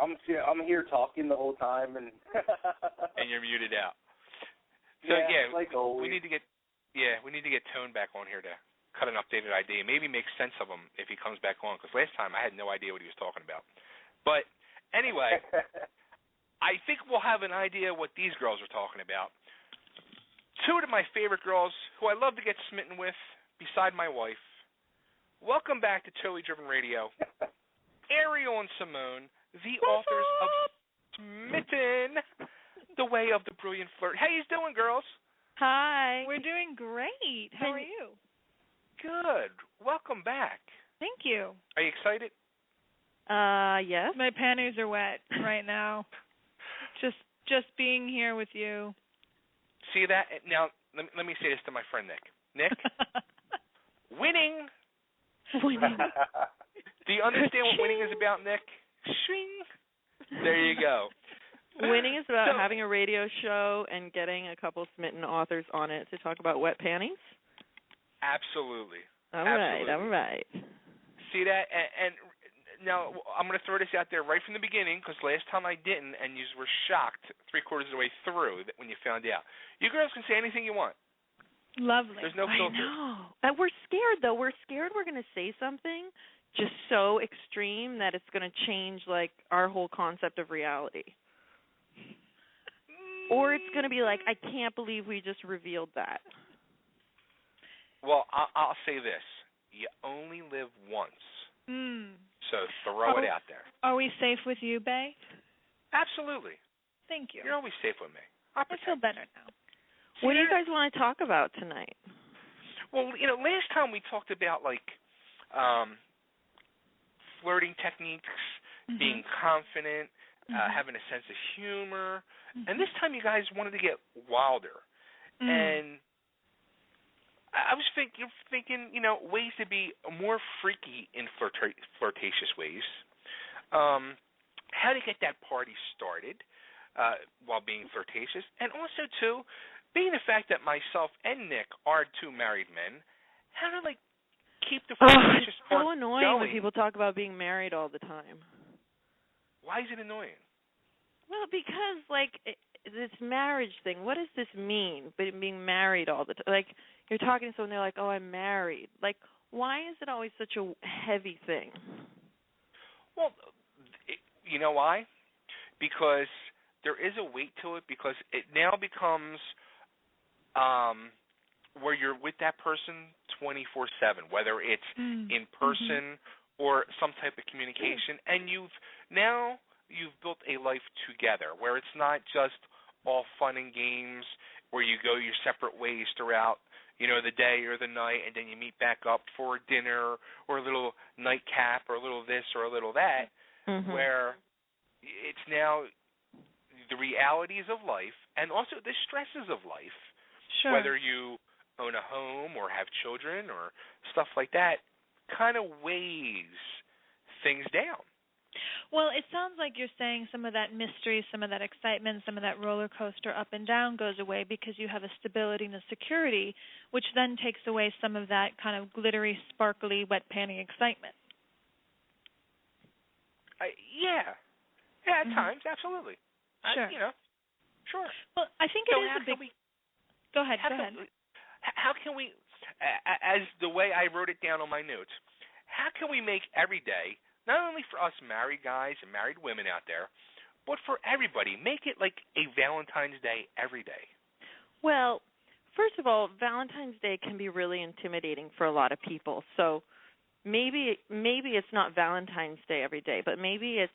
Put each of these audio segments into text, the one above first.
I'm here talking the whole time, and and you're muted out. So like always. we need to get Tone back on here to cut an updated ID and maybe make sense of him if he comes back on. Because last time I had no idea what he was talking about. But anyway, I think we'll have an idea what these girls are talking about. Two of my favorite girls who I love to get smitten with, beside my wife. Welcome back to Totally Driven Radio. Ariel and Simone, the authors of Smitten, The Way of the Brilliant Flirt. How you doing, girls? Hi. We're doing great. How are you? Good. Welcome back. Thank you. Are you excited? Yes. My panties are wet right now. Just being here with you. See that? Now, let me say this to my friend Nick. Nick, winning. Winning. Do you understand what winning is about, Nick? Shing. There you go. Winning is about having a radio show and getting a couple Smitten authors on it to talk about wet panties? Absolutely. All right. See that? And now I'm going to throw this out there right from the beginning because last time I didn't, and you were shocked three-quarters of the way through when you found out. You girls can say anything you want. Lovely. There's no filter. I know. We're scared, though. We're scared we're going to say something just so extreme that it's going to change, like, our whole concept of reality. Or it's going to be like, I can't believe we just revealed that. Well, I'll say this. You only live once. So throw it out there. Are we safe with you, Bae? Absolutely. Thank you. You're always safe with me. I feel better now. What do you guys want to talk about tonight? Well, last time we talked about, like, flirting techniques, being confident, having a sense of humor. And this time you guys wanted to get wilder. And I was thinking, ways to be more freaky in flirtatious ways. How to get that party started while being flirtatious. And also, too, being the fact that myself and Nick are two married men, how to, like, keep the flirtatious part going. It's so annoying going. when people talk about being married all the time. Why is it annoying? Well, because, like, this marriage thing, what does this mean, being married all the time? Like, you're talking to someone, they're like, oh, I'm married. Like, why is it always such a heavy thing? Well, you know why? Because there is a weight to it, because it now becomes where you're with that person 24/7, whether it's in person or some type of communication, and you've built a life together where it's not just all fun and games where you go your separate ways throughout, the day or the night, and then you meet back up for dinner or a little nightcap or a little this or a little that, where it's now the realities of life and also the stresses of life, whether you own a home or have children or stuff like that, kind of weighs things down. Well, it sounds like you're saying some of that mystery, some of that excitement, some of that roller coaster up and down goes away because you have a stability and a security, which then takes away some of that kind of glittery, sparkly, wet panty excitement. Yeah, at times, absolutely. Sure. Sure. Well, I think it is a big... Go ahead. How can we, as the way I wrote it down on my notes, how can we make every day, not only for us married guys and married women out there, but for everybody, make it like a Valentine's Day every day? Well, first of all, Valentine's Day can be really intimidating for a lot of people. So maybe it's not Valentine's Day every day, but maybe it's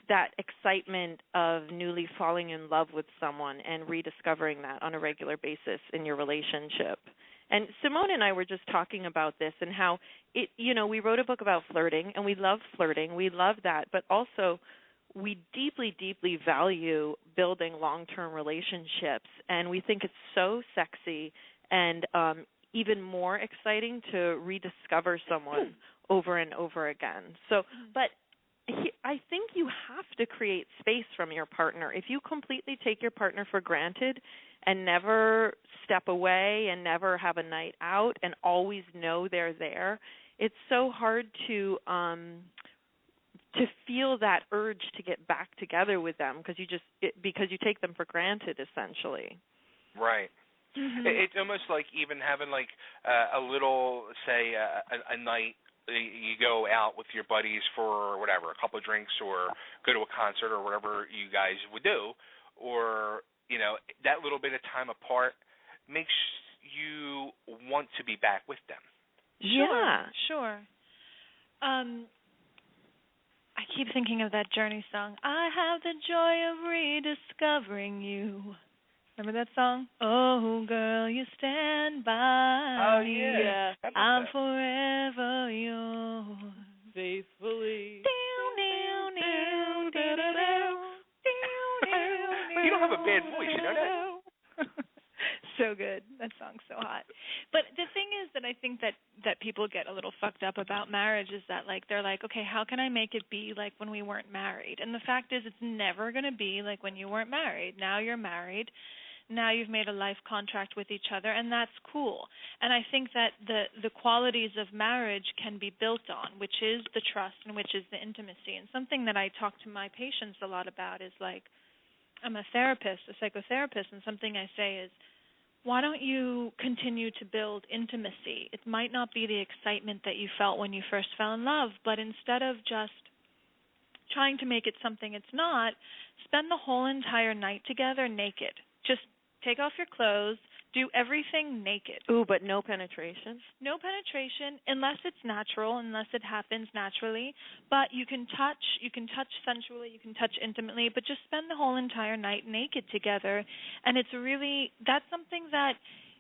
that excitement of newly falling in love with someone and rediscovering that on a regular basis in your relationship. And Simone and I were just talking about this and how we wrote a book about flirting, and we love flirting. We love that, but also we deeply, deeply value building long-term relationships, and we think it's so sexy and even more exciting to rediscover someone over and over again. So, but I think you have to create space from your partner. If you completely take your partner for granted and never step away and never have a night out and always know they're there, it's so hard to to feel that urge to get back together with them because you take them for granted essentially. Right. Mm-hmm. It's almost like even having like a little, say, a night you go out with your buddies for whatever, a couple of drinks, or go to a concert or whatever you guys would do, or that little bit of time apart makes you want to be back with them. Sure. I keep thinking of that Journey song. I have the joy of rediscovering you. Remember that song? Oh, girl, you stand by. Oh, yeah. I'm forever yours. Faithfully. You don't have a bad voice, you know that? So good. That song's so hot. But the thing is that I think that people get a little fucked up about marriage is that they're like, okay, how can I make it be like when we weren't married? And the fact is it's never going to be like when you weren't married. Now you're married. Now you've made a life contract with each other, and that's cool. And I think that the qualities of marriage can be built on, which is the trust and which is the intimacy. And something that I talk to my patients a lot about is like, I'm a therapist, a psychotherapist, and something I say is, why don't you continue to build intimacy? It might not be the excitement that you felt when you first fell in love, but instead of just trying to make it something it's not, spend the whole entire night together naked. Just take off your clothes, do everything naked. Ooh, but no penetration? No penetration unless it's natural, unless it happens naturally. But you can touch sensually, you can touch intimately, but just spend the whole entire night naked together. And that's something that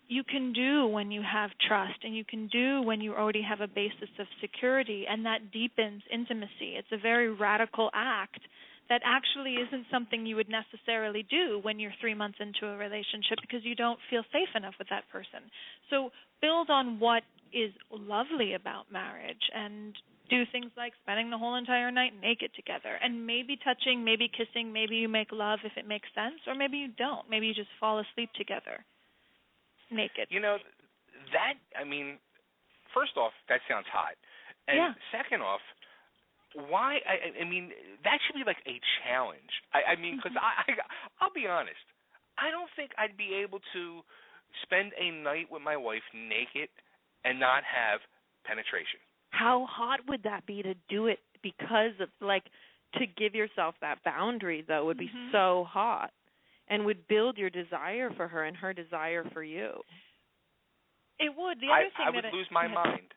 you can do when you have trust, and you can do when you already have a basis of security, and that deepens intimacy. It's a very radical act that actually isn't something you would necessarily do when you're 3 months into a relationship because you don't feel safe enough with that person. So build on what is lovely about marriage and do things like spending the whole entire night naked together and maybe touching, maybe kissing, maybe you make love if it makes sense, or maybe you don't. Maybe you just fall asleep together naked. First off, that sounds hot. And second off, why? I mean, that should be like a challenge. Because I'll be honest, I don't think I'd be able to spend a night with my wife naked and not have penetration. How hot would that be to do it because of, to give yourself that boundary, though, would be so hot and would build your desire for her and her desire for you. It would. The other thing I would lose my mind.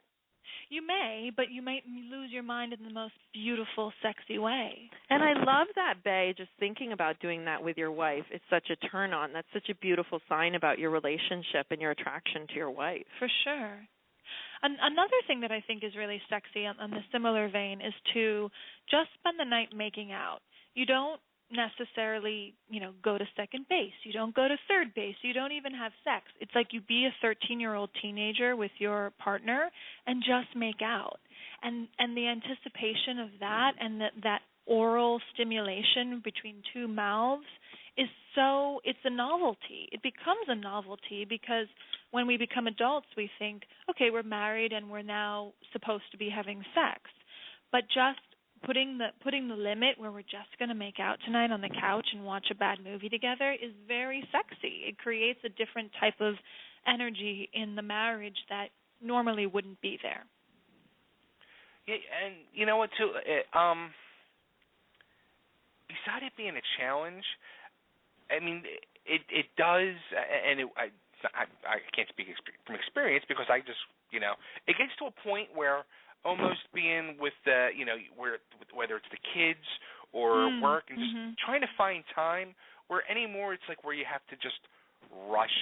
You may, but you might lose your mind in the most beautiful, sexy way. And I love that, Bae, just thinking about doing that with your wife. It's such a turn-on. That's such a beautiful sign about your relationship and your attraction to your wife. For sure. Another thing that I think is really sexy on the similar vein is to just spend the night making out. You don't necessarily, go to second base. You don't go to third base. You don't even have sex. It's like you be a 13-year-old teenager with your partner and just make out. And the anticipation of that and that oral stimulation between two mouths is it's a novelty. It becomes a novelty because when we become adults, we think, okay, we're married and we're now supposed to be having sex. But just putting the limit where we're just going to make out tonight on the couch and watch a bad movie together is very sexy. It creates a different type of energy in the marriage that normally wouldn't be there. Yeah, and you know what, too? Beside it being a challenge, it does, and I can't speak from experience because I just, it gets to a point where almost being with whether it's the kids or work and just trying to find time where anymore it's like where you have to just rush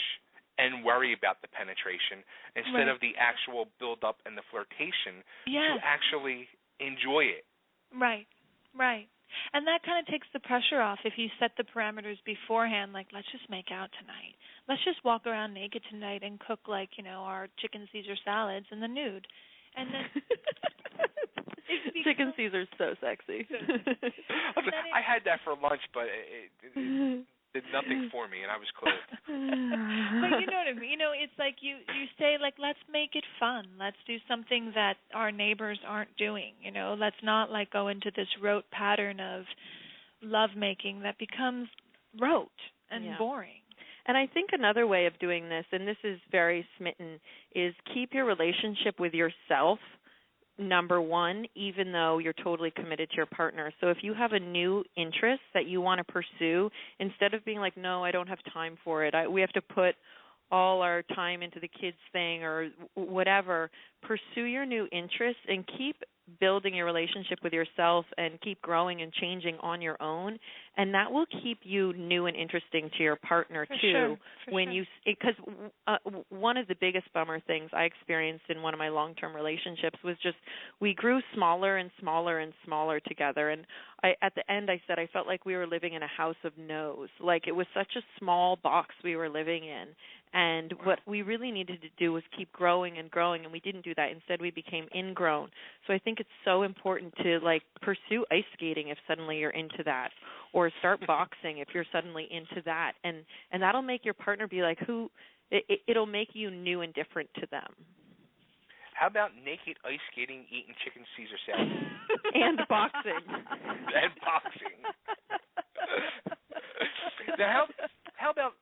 and worry about the penetration instead of the actual build up and the flirtation to actually enjoy it. Right. And that kind of takes the pressure off if you set the parameters beforehand, like, let's just make out tonight. Let's just walk around naked tonight and cook, our chicken Caesar salads in the nude. And then chicken Caesar's so sexy. I had that for lunch, but did nothing for me, and I was clothed. But you know what I mean. It's like you say, like, let's make it fun. Let's do something that our neighbors aren't doing. Let's not like go into this rote pattern of lovemaking that becomes rote and boring. And I think another way of doing this, and this is very Smitten, is keep your relationship with yourself number one, even though you're totally committed to your partner. So if you have a new interest that you want to pursue, instead of being like, no, I don't have time for it, we have to put all our time into the kids thing or whatever, pursue your new interests and keep building your relationship with yourself and keep growing and changing on your own, and that will keep you new and interesting to your partner too. Because one of the biggest bummer things I experienced in one of my long-term relationships was just we grew smaller and smaller and smaller together, and at the end I said I felt like we were living in a house of no's. Like it was such a small box we were living in, and what we really needed to do was keep growing and growing, and we didn't do that. Instead, we became ingrown. So I think it's so important to like pursue ice skating if suddenly you're into that, or start boxing if you're suddenly into that, and that'll make your partner be like, it'll make you new and different to them. How about naked ice skating, eating chicken Caesar salad? And boxing. And boxing. Now, how about...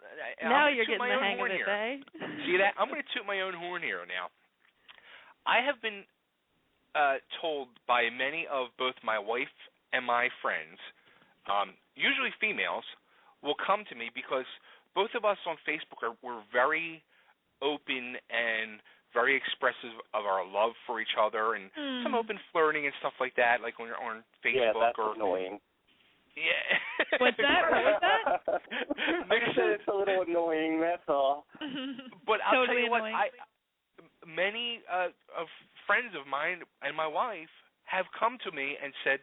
now you're getting the hang of it, eh? See that? I'm going to toot my own horn here now. I have been told by many of both my wife and my friends, usually females, will come to me because both of us on Facebook we're very open and very expressive of our love for each other, and some open flirting and stuff like that, like when you're on Facebook. Yeah, that's annoying. Yeah. What's that? What was that? I said it's a little annoying, that's all. But I'll totally tell you annoying. what, many of friends of mine and my wife have come to me and said,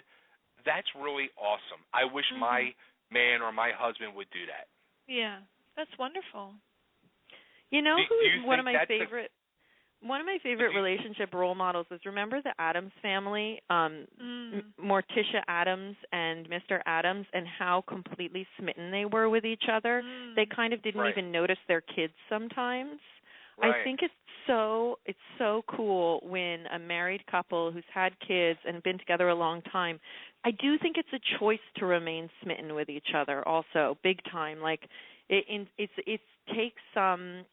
that's really awesome. I wish my man or my husband would do that. Yeah, that's wonderful. You know who's one of my favorite... One of my favorite relationship role models is, remember the Addams family, Morticia Addams and Mr. Addams, and how completely smitten they were with each other? They kind of didn't even notice their kids sometimes. Right. I think it's so cool when a married couple who's had kids and been together a long time, I do think it's a choice to remain smitten with each other also, big time. Like it takes some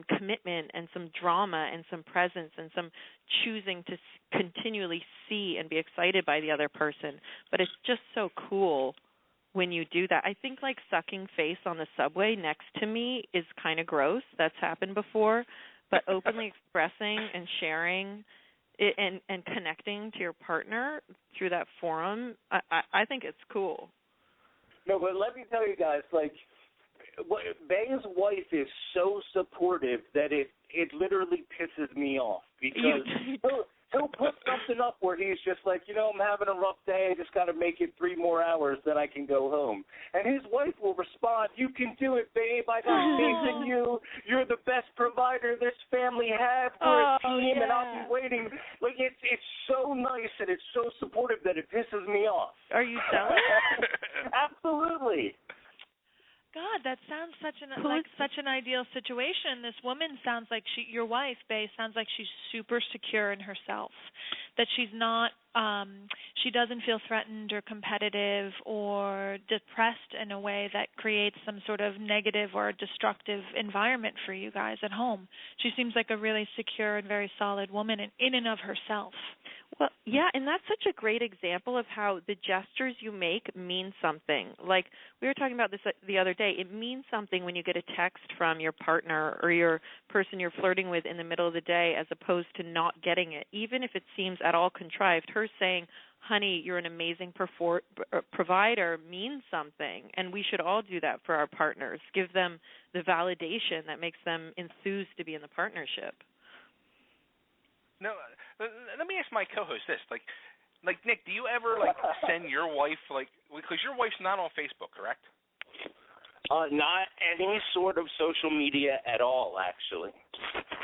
commitment and some drama and some presence and some choosing to continually see and be excited by the other person. But it's just so cool when you do that. I think like sucking face on the subway next to me is kind of gross. That's happened before. But openly expressing and sharing it and connecting to your partner through that forum, I think it's cool. No, but let me tell you guys, like, Bang's wife is so supportive that it literally pisses me off because he'll put something up where he's just like, I'm having a rough day, I just got to make it 3 more hours, then I can go home. And his wife will respond, you can do it, babe, I got faith in you, you're the best provider this family has, we're a team, and I'll be waiting. Like, it's so nice and it's so supportive that it pisses me off. Are you jealous? Absolutely. God, that sounds such an ideal situation. This woman sounds like your wife, Bae, sounds like she's super secure in herself. That she's not, she doesn't feel threatened or competitive or depressed in a way that creates some sort of negative or destructive environment for you guys at home. She seems like a really secure and very solid woman in and of herself. Well, yeah, and that's such a great example of how the gestures you make mean something. Like we were talking about this the other day. It means something when you get a text from your partner or your person you're flirting with in the middle of the day as opposed to not getting it, even if it seems at all contrived. Her saying, honey, you're an amazing provider means something, and we should all do that for our partners. Give them the validation that makes them enthused to be in the partnership. No, let me ask my co-host this. Like Nick, do you ever send your wife because your wife's not on Facebook, correct? Not any sort of social media at all, actually.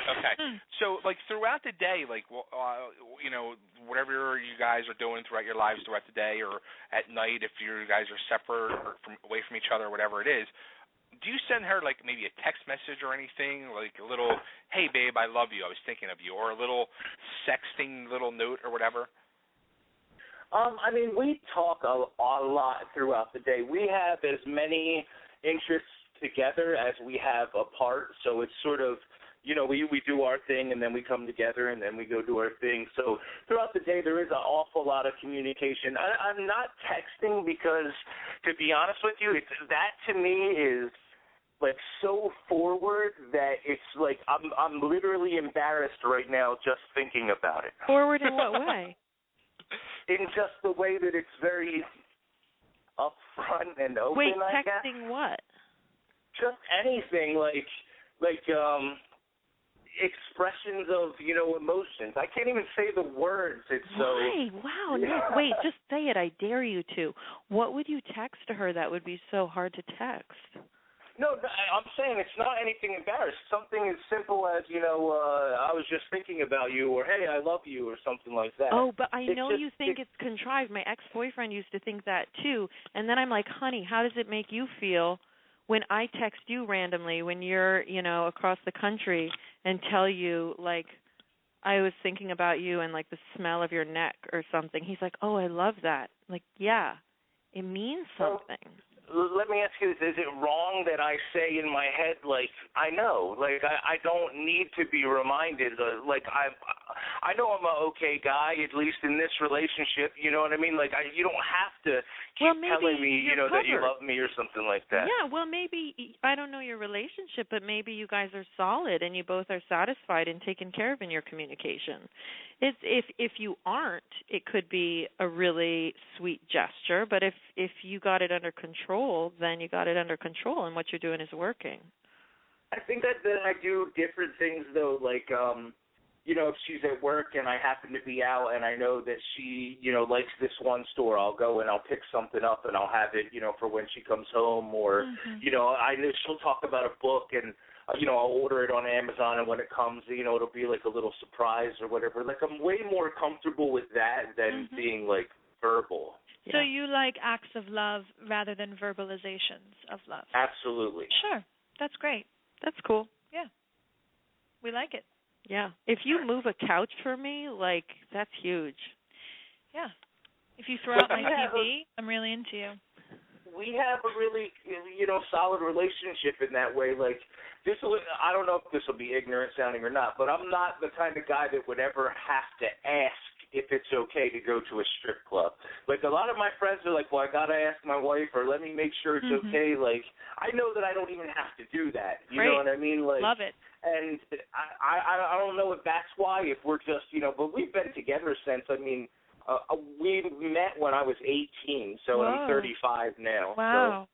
Okay. So, like, throughout the day, like, you know, whatever you guys are doing throughout your lives throughout the day or at night, if you guys are separate or away from each other, whatever it is, do you send her, like, maybe a text message or anything, like a little, hey, babe, I love you, I was thinking of you, or a little sexting little note or whatever? I mean, we talk a lot throughout the day. We have as many interests together as we have apart, so it's sort of, you know, we do our thing and then we come together and then we go do our thing. So throughout the day there is an awful lot of communication. I'm not texting because, to be honest with you, that to me is like so forward that it's like I'm literally embarrassed right now just thinking about it. Forward in what way? In just the way that it's very upfront and open. Wait, I texting guess. what? Just anything like expressions of, you know, emotions. I can't even say the words. It's Why? so. Wow, Yeah. Nick, wait, just say it. I dare you to. What would you text to her that would be so hard to text? No, I'm saying it's not anything embarrassed. Something as simple as, you know, I was just thinking about you, or hey, I love you, or something like that. Oh, but I know you think it's contrived. My ex-boyfriend used to think that too. And then I'm like, honey, how does it make you feel when I text you randomly when you're, you know, across the country and tell you, like, I was thinking about you and, like, the smell of your neck or something? He's like, oh, I love that. Like, yeah, it means something. Let me ask you this. Is it wrong that I say in my head, like, I know, like, I don't need to be reminded, like, I know I'm an okay guy, at least in this relationship, you know what I mean? Like, you don't have to keep telling me, you know, that you love me or something like that. Yeah, well, maybe, I don't know your relationship, but maybe you guys are solid and you both are satisfied and taken care of in your communication. If you aren't, it could be a really sweet gesture, but if you got it under control, then you got it under control and what you're doing is working. I think that I do different things, though, like, you know, if she's at work and I happen to be out and I know that she, you know, likes this one store, I'll go and I'll pick something up and I'll have it, you know, for when she comes home, or, you know, I know she'll talk about a book and, you know, I'll order it on Amazon, and when it comes, you know, it'll be like a little surprise or whatever. Like, I'm way more comfortable with that than being, like, verbal. So you like acts of love rather than verbalizations of love? Absolutely. Sure. That's great. That's cool. Yeah. We like it. Yeah. If you move a couch for me, like, that's huge. Yeah. If you throw out my TV, I'm really into you. We have a really, you know, solid relationship in that way. Like, I don't know if this will be ignorant sounding or not, but I'm not the kind of guy that would ever have to ask if it's okay to go to a strip club. Like, a lot of my friends are like, well, I got to ask my wife, or let me make sure it's okay. Like, I know that I don't even have to do that. You know what I mean? Like, love it. And I don't know if that's why, if we're just, you know, but we've been together since, I mean, we met when I was 18, so I'm 35 now. Wow. So.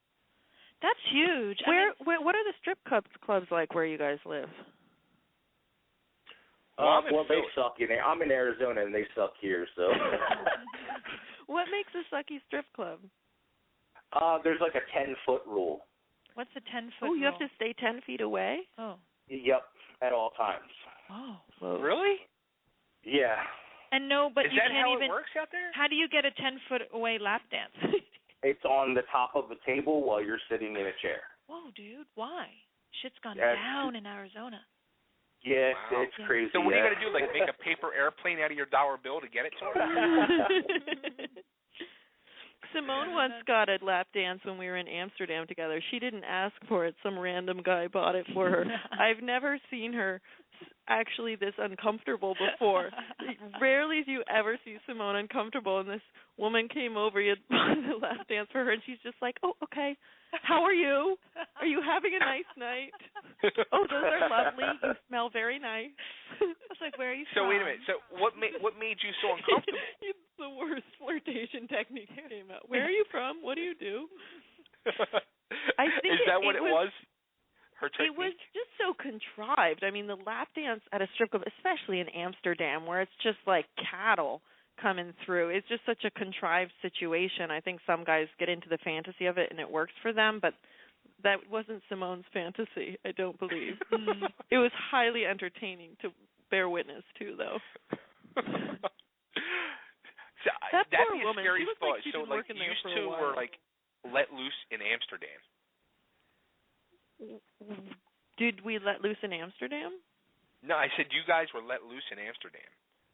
That's huge. What are the strip clubs like where you guys live? Well, they suck. I'm in Arizona, and they suck here, so. What makes a sucky strip club? There's like a 10-foot rule. What's a 10-foot rule? Oh, you have to stay 10 feet away? Oh. Yep, at all times. Oh. Whoa. Really? Yeah. And no, but Is you that can't how even. It works out there? How do you get a 10-foot away lap dance? It's on the top of a table while you're sitting in a chair. Whoa, dude, why? Shit's gone down in Arizona. Yeah, it's crazy. So what are you going to do, like make a paper airplane out of your dollar bill to get it to her? Simone once got a lap dance when we were in Amsterdam together. She didn't ask for it. Some random guy bought it for her. I've never seen her actually this uncomfortable before. Rarely do you ever see Simone uncomfortable, and this woman came over, you had bought a lap dance for her, and she's just like, oh, okay, how are you? Are you having a nice night? Oh, those are lovely. You smell very nice. I was like, where are you from? So wait a minute. So what made you so uncomfortable? It's the worst flirtation technique came out. Where are you from? What do you do? I think Is that what it was? Her technique? It was just so contrived. I mean, the lap dance at a strip club, especially in Amsterdam, where it's just like cattle coming through, it's just such a contrived situation. I think some guys get into the fantasy of it and it works for them, but That wasn't Simone's fantasy, I don't believe. It was highly entertaining to bear witness to, though. So, that that'd poor be a woman. scary She was thought. like she'd So, been like, working there you for a two while. were, like, let loose in Amsterdam. Did we let loose in Amsterdam? No, I said you guys were let loose in Amsterdam.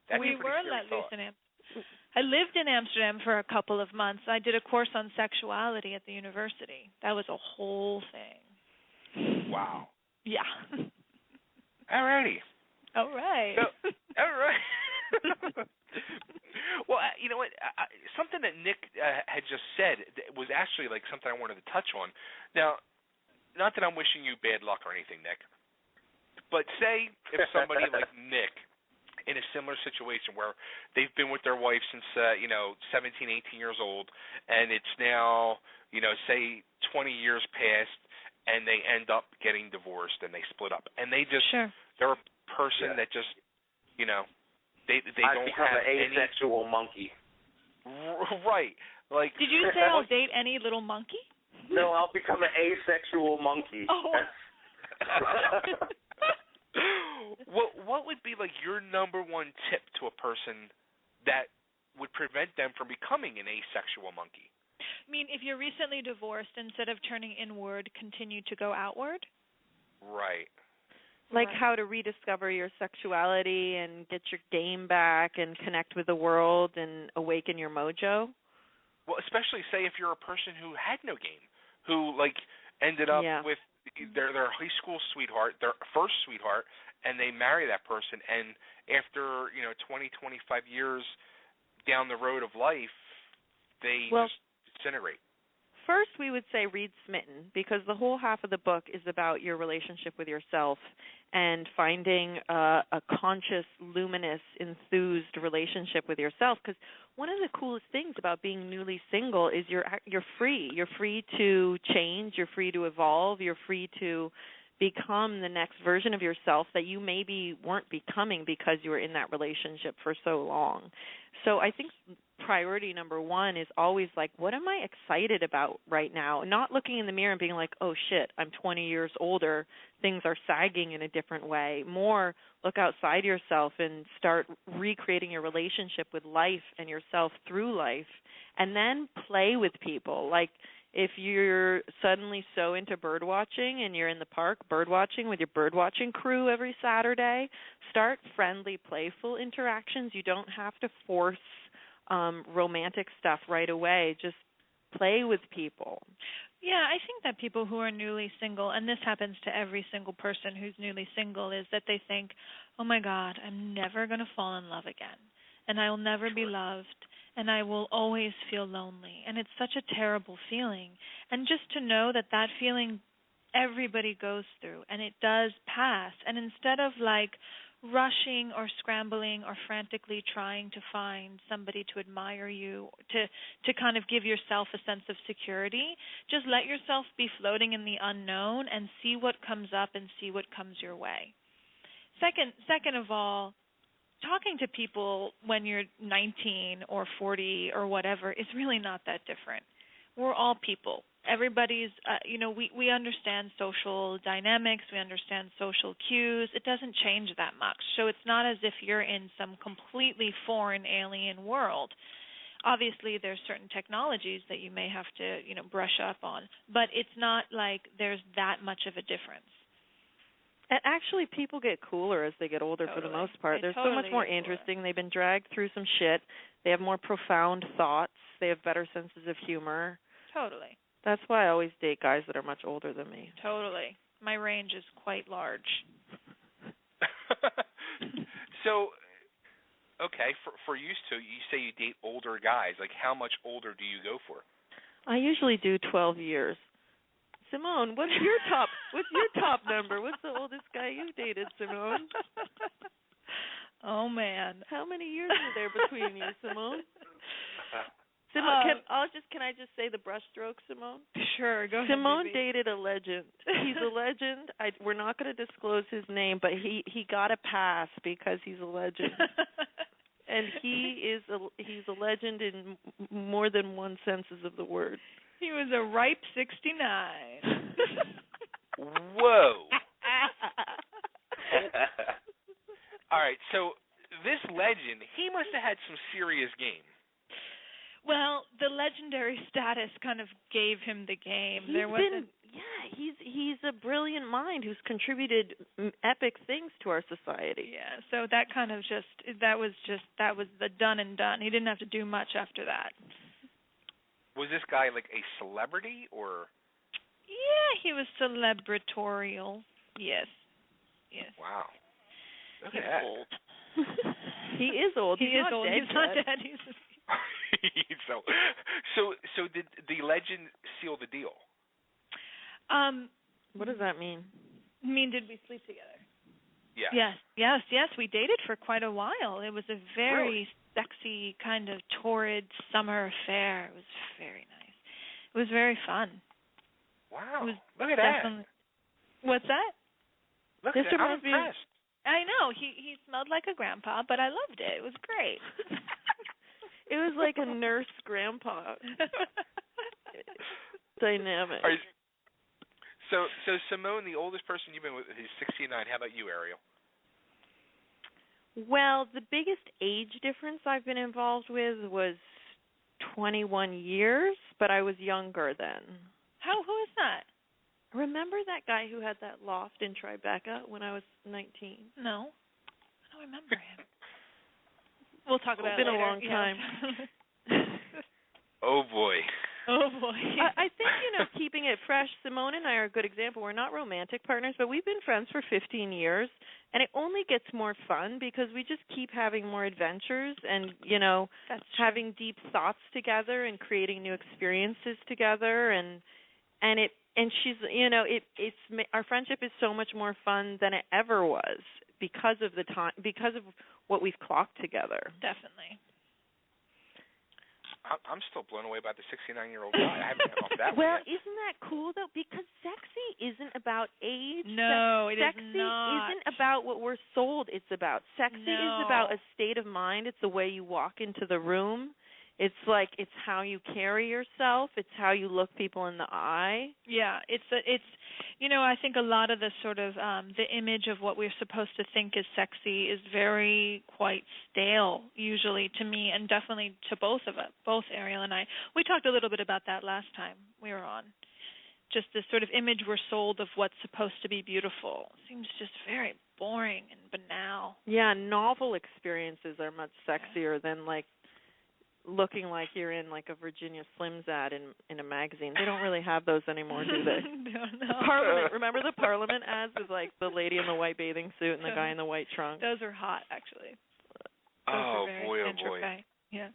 That'd We be a pretty were scary let loose thought. in Amsterdam. I lived in Amsterdam for a couple of months. I did a course on sexuality at the university. That was a whole thing. Wow. Yeah. Alrighty. All right. So, all right. Well, you know what? Something that Nick had just said was actually like something I wanted to touch on. Now, not that I'm wishing you bad luck or anything, Nick, but say if somebody like Nick in a similar situation where they've been with their wife since 17, 18 years old, and it's now, say 20 years past, and they end up getting divorced and they split up, and they just they're a person that just they don't have an asexual monkey. Right. Like, did you say I'll date any little monkey? No, I'll become an asexual monkey. Oh. What would be like your number one tip to a person that would prevent them from becoming an asexual monkey? I mean, if you're recently divorced, instead of turning inward, continue to go outward? Right. Like how to rediscover your sexuality and get your game back and connect with the world and awaken your mojo? Well, especially say if you're a person who had no game, who like ended up with their high school sweetheart, their first sweetheart, and they marry that person, and after 20, 25 years down the road of life, they just disintegrate. First, we would say read Smitten, because the whole half of the book is about your relationship with yourself and finding a conscious, luminous, enthused relationship with yourself. Because one of the coolest things about being newly single is you're free. You're free to change. You're free to evolve. You're free to become the next version of yourself that you maybe weren't becoming because you were in that relationship for so long. So I think priority number one is always like, what am I excited about right now? Not looking in the mirror and being like, oh, shit, I'm 20 years older. Things are sagging in a different way. More look outside yourself and start recreating your relationship with life and yourself through life, and then play with people. Like, if you're suddenly so into bird watching and you're in the park bird watching with your bird watching crew every Saturday, start friendly, playful interactions. You don't have to force romantic stuff right away. Just play with people. Yeah, I think that people who are newly single, and this happens to every single person who's newly single, is that they think, oh my God, I'm never going to fall in love again, and I will never be loved, and I will always feel lonely. And it's such a terrible feeling. And just to know that that feeling everybody goes through, and it does pass. And instead of like rushing or scrambling or frantically trying to find somebody to admire you, to kind of give yourself a sense of security, just let yourself be floating in the unknown and see what comes up and see what comes your way. Second of all, talking to people when you're 19 or 40 or whatever is really not that different. We're all people. Everybody's, we understand social dynamics. We understand social cues. It doesn't change that much. So it's not as if you're in some completely foreign alien world. Obviously, there's certain technologies that you may have to, brush up on, but it's not like there's that much of a difference. And actually, people get cooler as they get older for the most part. They're so much more interesting. They've been dragged through some shit. They have more profound thoughts. They have better senses of humor. Totally. That's why I always date guys that are much older than me. Totally. My range is quite large. So, okay, for you two, you say you date older guys. Like, how much older do you go for? I usually do 12 years. Simone, what's your top number? What's the oldest guy you dated, Simone? Oh man, how many years are there between you, Simone? Simone, can I just say the brushstroke, Simone? Sure, go ahead. Simone dated a legend. He's a legend. We're not going to disclose his name, but he got a pass because he's a legend. And he's a legend in more than one senses of the word. He was a ripe 69. Whoa. All right, so this legend, he must have had some serious game. Well, the legendary status kind of gave him the game. He's a brilliant mind who's contributed epic things to our society. Yeah, so that kind of that was the done and done. He didn't have to do much after that. Was this guy like a celebrity or? Yeah, he was celebratorial. Yes. Wow. Look He's at that. old. He is old. He's not old. Dead He's not yet. dead. So did the legend seal the deal? What does that mean? Did we sleep together? Yeah. Yes. We dated for quite a while. It was a very sexy kind of torrid summer affair. It was very nice. It was very fun. Wow. Look at that. What's that? Look at that. I'm impressed. I know. He smelled like a grandpa, but I loved it. It was great. It was like a nurse grandpa. Dynamic. So Simone, the oldest person you've been with is 69. How about you, Ariel? Well, the biggest age difference I've been involved with was 21 years, but I was younger then. Who is that? Remember that guy who had that loft in Tribeca when I was 19? No. I don't remember him. We'll talk about it later. It's been a long time. Oh, boy. Oh, boy. I think, keeping it fresh, Simone and I are a good example. We're not romantic partners, but we've been friends for 15 years, and it only gets more fun because we just keep having more adventures and, having deep thoughts together and creating new experiences together, and she's, it's our friendship is so much more fun than it ever was because of what we've clocked together. Definitely. I'm still blown away by the 69-year-old guy. I haven't come off that way. Well, isn't that cool, though? Because sexy isn't about age. No, it is not. Sexy isn't about what we're sold it's about. Sexy is about a state of mind. It's the way you walk into the room. It's how you carry yourself. It's how you look people in the eye. Yeah, I think a lot of the sort of the image of what we're supposed to think is sexy is quite stale, usually to me, and definitely to both of us, both Ariel and I. We talked a little bit about that last time we were on. Just this sort of image we're sold of what's supposed to be beautiful seems just very boring and banal. Yeah, novel experiences are much sexier than looking like you're in a Virginia Slims ad in a magazine. They don't really have those anymore, do they? No. The Parliament. Remember the Parliament ads with the lady in the white bathing suit and the guy in the white trunk? Those are hot, actually. Oh boy. Yeah.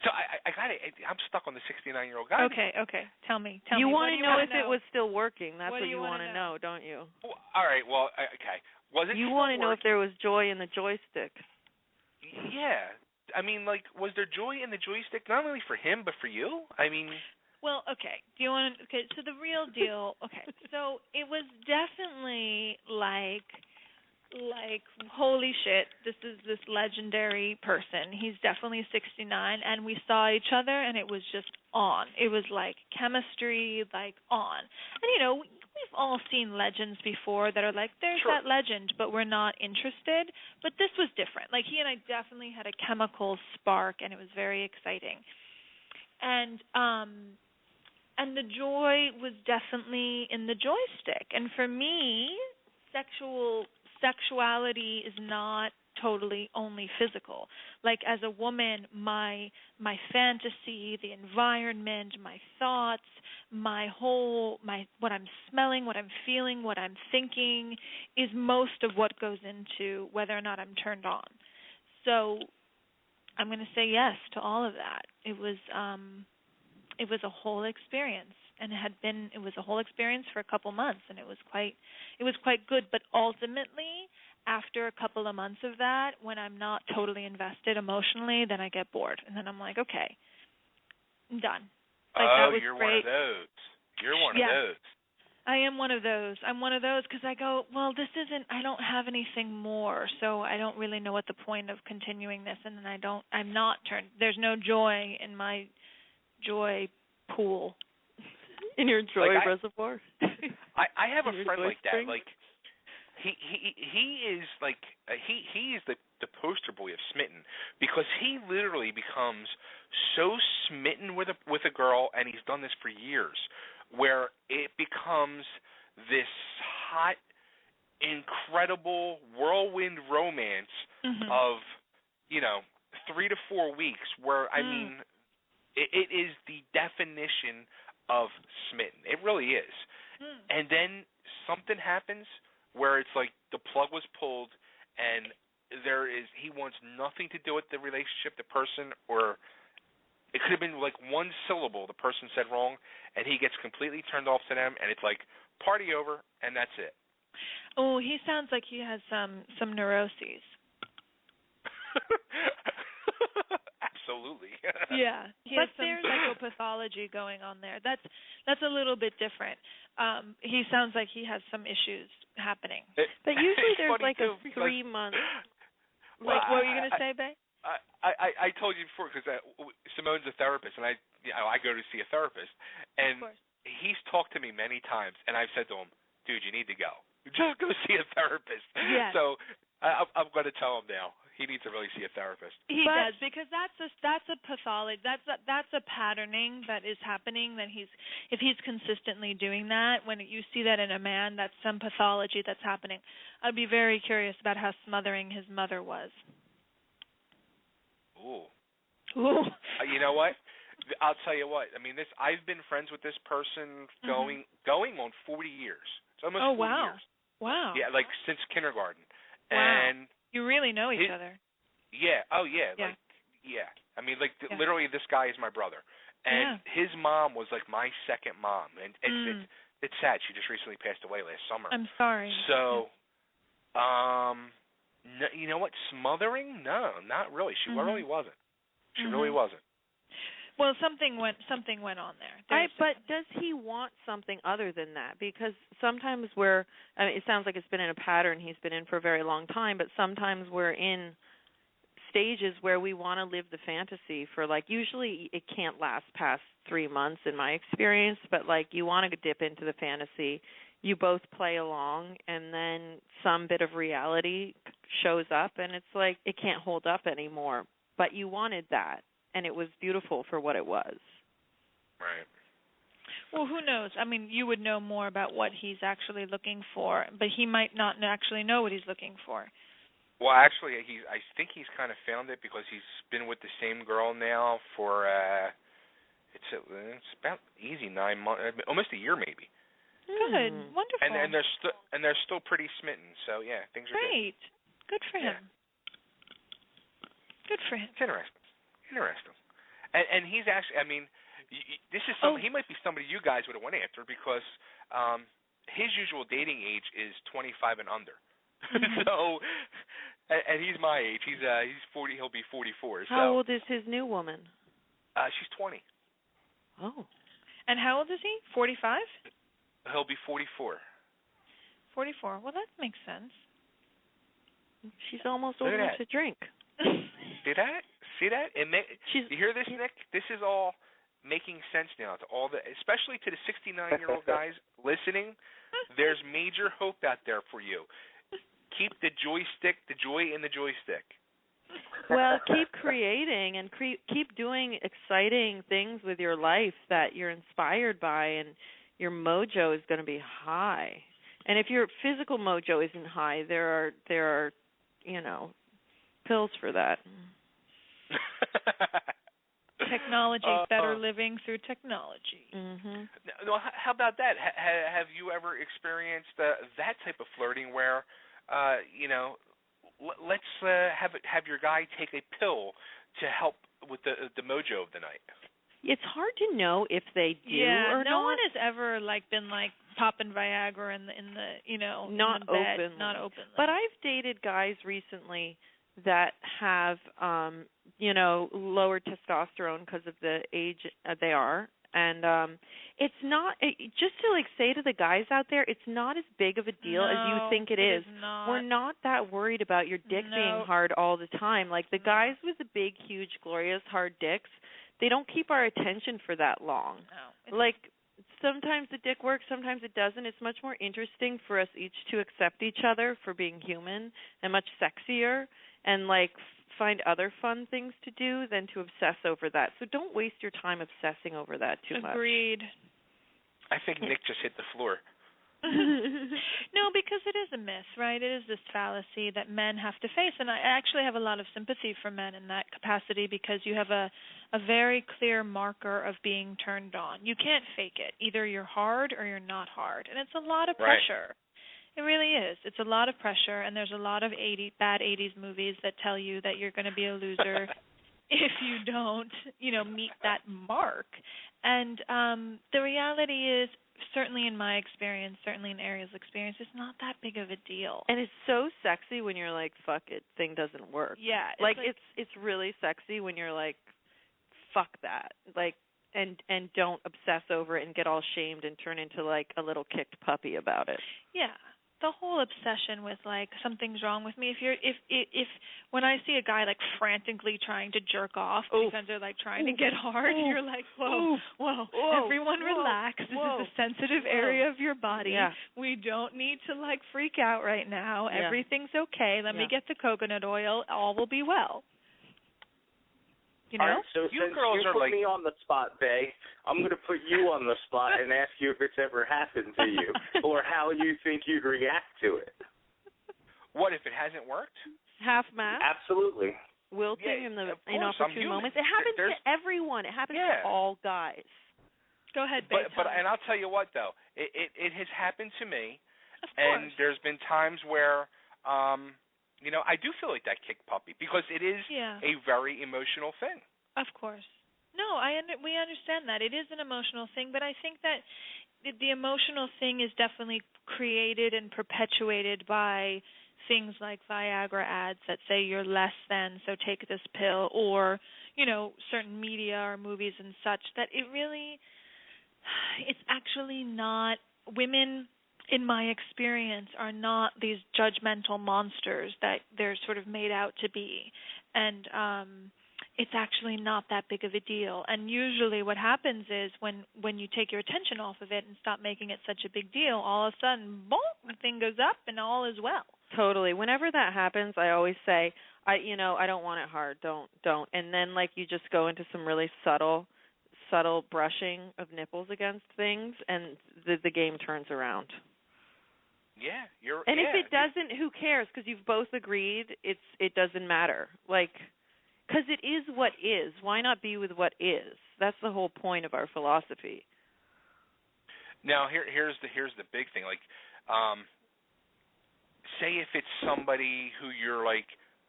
So I got it. I'm stuck on the 69-year-old guy. Okay. Tell me. You want to know if it was still working. That's what you want to know, don't you? Well, all right. Well, okay. Was it? You want to know if there was joy in the joystick. Yeah. I mean, was there joy in the joystick not only for him but for you? I mean. Well, okay. Do you want to? Okay. So the real deal. Okay. So it was definitely like holy shit, this is this legendary person. He's definitely 69, and we saw each other, and it was just on. It was like chemistry, on. And, we've all seen legends before that are like, there's Sure. that legend, but we're not interested. But this was different. He and I definitely had a chemical spark, and it was very exciting. And the joy was definitely in the joystick. And for me, sexuality is not totally only physical. As a woman, my fantasy, the environment, my thoughts, what I'm smelling, what I'm feeling, what I'm thinking is most of what goes into whether or not I'm turned on. So I'm going to say yes to all of that. It was a whole experience. And it was a whole experience for a couple months, and it was quite good. But ultimately, after a couple of months of that, when I'm not totally invested emotionally, then I get bored, and then I'm like, okay, I'm done. That was you're great. one of those. You're one of those. I am one of those. I'm one of those because I go, well, this isn't. I don't have anything more, so I don't really know what the point of continuing this, and then I'm not turned. There's no joy in my joy pool. In your joy reservoir. I have a friend like that. Spring? Like he is like he is the poster boy of Smitten, because he literally becomes so smitten with a girl, and he's done this for years, where it becomes this hot, incredible whirlwind romance of 3 to 4 weeks, where I mean it is the definition of smitten. It really is. And then something happens where it's like the plug was pulled, and he wants nothing to do with the relationship, the person, or it could have been like one syllable the person said wrong, and he gets completely turned off to them, and it's like party over, and that's it. Oh, he sounds like he has some neuroses. Absolutely. Yeah, he has some psychopathology going on there. That's a little bit different. He sounds like he has some issues happening. But usually there's like a 3 month. Like, what were you going to say, Bae? I told you before, because Simone's a therapist, and I go to see a therapist, and he's talked to me many times, and I've said to him, dude, you need to go. Just go see a therapist. Yes. So I'm going to tell him now. He needs to really see a therapist. He does, because that's a pathology. That's a patterning that is happening. That if he's consistently doing that, when you see that in a man, that's some pathology that's happening. I'd be very curious about how smothering his mother was. Ooh. Ooh. You know what? I'll tell you what. I mean, I've been friends with this person going on 40 years. It's almost 40 years. Wow. Yeah, like since kindergarten. Wow. And you really know each other. Yeah. Oh, yeah. Yeah. Like, yeah. I mean, like, literally, this guy is my brother. And his mom was like my second mom. And it's sad. She just recently passed away last summer. I'm sorry. So, no, you know what? Smothering? No, not really. She really wasn't. She really wasn't. Well, something went on there. But does he want something other than that? Because sometimes it sounds like it's been in a pattern he's been in for a very long time, but sometimes we're in stages where we want to live the fantasy for, like, usually it can't last past 3 months in my experience, but, like, you want to dip into the fantasy. You both play along, and then some bit of reality shows up, and it's like it can't hold up anymore. But you wanted that. And it was beautiful for what it was. Right. Well, who knows? I mean, you would know more about what he's actually looking for, but he might not actually know what he's looking for. Well, actually, I think he's kind of found it, because he's been with the same girl now for it's about easy 9 months, almost a year maybe. Good, wonderful. And they're still pretty smitten. So yeah, things are great. Good for him. Good for him. It's interesting. And he's actually, I mean, this is he might be somebody you guys would have went after, because his usual dating age is 25 and under. So, and he's my age. He's 40. He'll be 44. How old is his new woman? She's 20. Oh. And how old is he? 45? He'll be 44. 44. Well, that makes sense. She's almost old enough to drink. See that? You hear this, Nick? This is all making sense now to all especially to the 69-year-old guys listening. There's major hope out there for you. Keep the joy in the joystick. Well, keep creating and keep doing exciting things with your life that you're inspired by, and your mojo is going to be high. And if your physical mojo isn't high, there are pills for that. Technology, better living through technology. No, how about that? Have you ever experienced that type of flirting where, let's have your guy take a pill to help with the mojo of the night? It's hard to know if they do or not. No one has ever been popping Viagra in the not in the bed, openly. not openly. But I've dated guys recently that have lower testosterone because of the age they are, and it's not just to say to the guys out there, it's not as big of a deal as you think it is. We're not that worried about your dick being hard all the time. Like the guys with the big, huge, glorious, hard dicks, they don't keep our attention for that long. No. Like sometimes the dick works, sometimes it doesn't. It's much more interesting for us each to accept each other for being human, and much sexier, and like find other fun things to do than to obsess over that. So don't waste your time obsessing over that too much. Agreed. I think Nick just hit the floor. No, because it is a myth, right? It is this fallacy that men have to face, and I actually have a lot of sympathy for men in that capacity because you have a very clear marker of being turned on. You can't fake it. Either you're hard or you're not hard, and it's a lot of pressure. Right. It really is. It's a lot of pressure, and there's a lot of bad 80s movies that tell you that you're going to be a loser if you don't, meet that mark. And the reality is, certainly in my experience, certainly in Ariel's experience, it's not that big of a deal. And it's so sexy when you're like, fuck it, thing doesn't work. Yeah. It's really sexy when you're like, fuck that. Like, and don't obsess over it and get all shamed and turn into like a little kicked puppy about it. Yeah. The whole obsession with like something's wrong with me. If when I see a guy like frantically trying to jerk off because they're like trying to get hard, you're like, whoa, everyone relax. This is a sensitive area of your body. Yeah. We don't need to like freak out right now. Yeah. Everything's okay. Let me get the coconut oil. All will be well. You know? All right, so you since girls you are put like me on the spot, Bae, I'm going to put you on the spot and ask you if it's ever happened to you or how you think you'd react to it. What if it hasn't worked? Half-mast? Absolutely. Wilting in course, opportune moments. It happens to everyone. It happens to all guys. Go ahead, Bae. But and I'll tell you what, though. It has happened to me. Of course. And there's been times where I do feel like that kick puppy because it is a very emotional thing. Of course. No, we understand that. It is an emotional thing, but I think that the emotional thing is definitely created and perpetuated by things like Viagra ads that say you're less than, so take this pill, or, certain media or movies and such, that it's actually not, women, in my experience, are not these judgmental monsters that they're sort of made out to be. And it's actually not that big of a deal. And usually what happens is when you take your attention off of it and stop making it such a big deal, all of a sudden, boom, the thing goes up and all is well. Totally. Whenever that happens, I always say, I don't want it hard. Don't. And then like you just go into some really subtle brushing of nipples against things, and the game turns around. Yeah, if it doesn't, who cares? Because you've both agreed it doesn't matter. Like, because it is what is. Why not be with what is? That's the whole point of our philosophy. Now here's the big thing. Like, say if it's somebody who you're like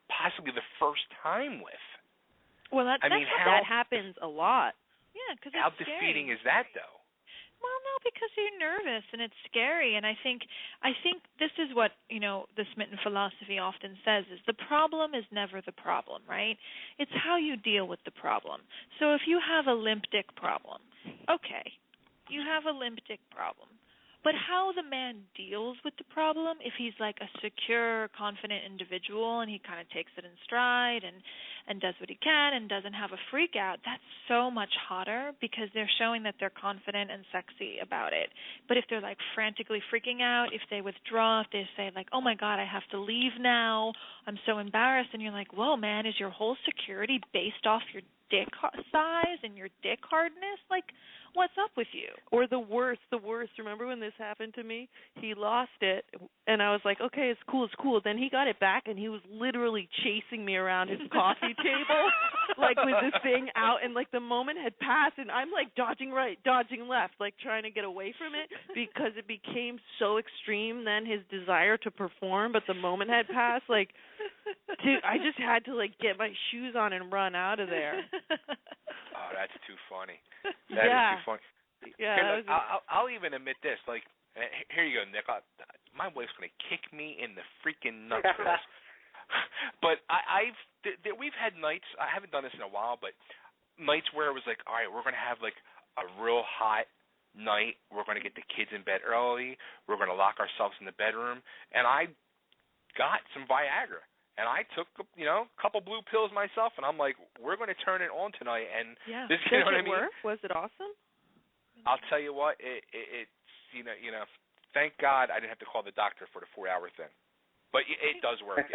possibly the first time with. Well, that happens a lot. Yeah, because how defeating is that though? Well, no, because you're nervous and it's scary, and I think this is what the Smitten philosophy often says is the problem is never the problem, right? It's how you deal with the problem. So if you have a limp dick problem, okay, you have a limp dick problem. But how the man deals with the problem, if he's like a secure, confident individual and he kind of takes it in stride and does what he can and doesn't have a freak out, that's so much hotter because they're showing that they're confident and sexy about it. But if they're like frantically freaking out, if they withdraw, if they say like, oh my God, I have to leave now, I'm so embarrassed, and you're like, whoa, man, is your whole security based off your dick size and your dick hardness? Like, what's up with you? Or the worst. Remember when this happened to me? He lost it, and I was like, okay, it's cool. Then he got it back, and he was literally chasing me around his coffee table, like with this thing out, and like the moment had passed, and I'm like dodging right, dodging left, like trying to get away from it because it became so extreme then, his desire to perform, but the moment had passed. Like, dude, I just had to like get my shoes on and run out of there. Oh, that's too funny. That is too funny. Yeah, I'll even admit this. Like, here you go, Nick. My wife's gonna kick me in the freaking nuts for this. But we've had nights. I haven't done this in a while, but nights where it was like, all right, we're gonna have like a real hot night. We're gonna get the kids in bed early. We're gonna lock ourselves in the bedroom, and I got some Viagra. And I took, a couple blue pills myself, and I'm like, we're going to turn it on tonight. And yeah. this, Did what it I mean? work? Was it awesome? I'll tell you what, it's you know, thank God I didn't have to call the doctor for the 4-hour thing, but it does work.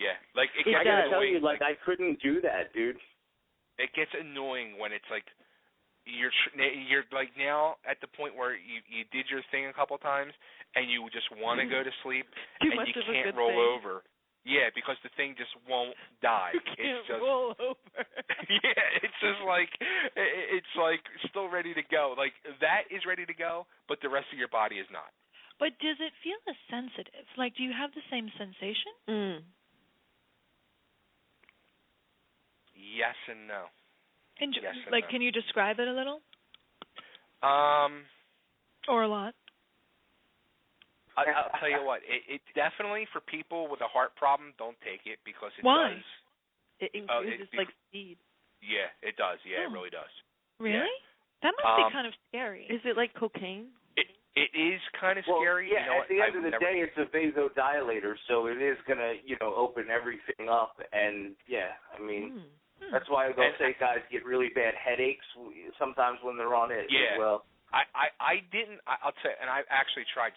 Yeah, like it gets I gotta tell annoying. you, like I couldn't do that, dude. It gets annoying when it's like you're like now at the point where you did your thing a couple times and you just want to go to sleep and you can't roll over. Yeah, because the thing just won't die. It's just roll over. Yeah, it's just like it's like still ready to go. Like that is ready to go, but the rest of your body is not. But does it feel as sensitive? Like, do you have the same sensation? Yes and no. Yes and like, no. Can you describe it a little? Or a lot? I'll tell you what. It definitely for people with a heart problem, don't take it because it Why? does. It increases like speed. Yeah, it does. Yeah, it really does. Really? Yeah. That must be kind of scary. Is it like cocaine? It is kind of scary. Yeah, you know, at the end of the day, it's a vasodilator, so it is gonna, open everything up. And yeah, I mean, that's why they'll say guys get really bad headaches sometimes when they're on it as well. I didn't. I'll tell you, and I actually tried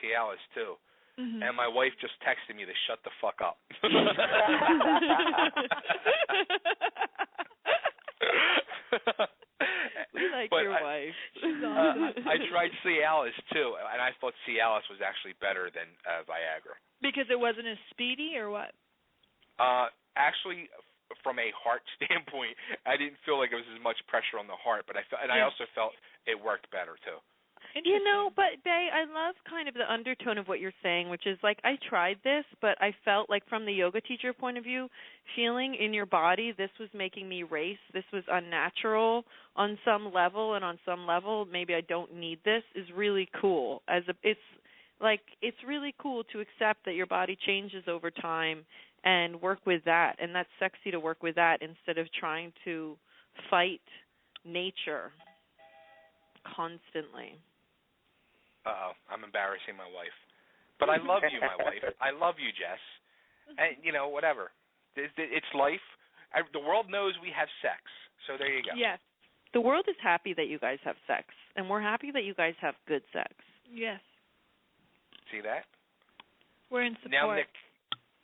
Cialis too. And my wife just texted me to shut the fuck up. We like your wife. I tried Cialis too, and I thought Cialis was actually better than Viagra. Because it wasn't as speedy, or what? Actually, from a heart standpoint, I didn't feel like it was as much pressure on the heart, but I also felt it worked better too. But Bae, I love kind of the undertone of what you're saying, which is like I tried this, but I felt like from the yoga teacher point of view, feeling in your body, this was making me race. This was unnatural on some level, and on some level, maybe I don't need this. Is really cool. It's really cool to accept that your body changes over time and work with that, and that's sexy to work with that instead of trying to fight nature constantly. Uh-oh, I'm embarrassing my wife. But I love you, my wife. I love you, Jess. And, whatever. It's life. The world knows we have sex, so there you go. Yes. The world is happy that you guys have sex, and we're happy that you guys have good sex. Yes. See that? We're in support. Now, Nick,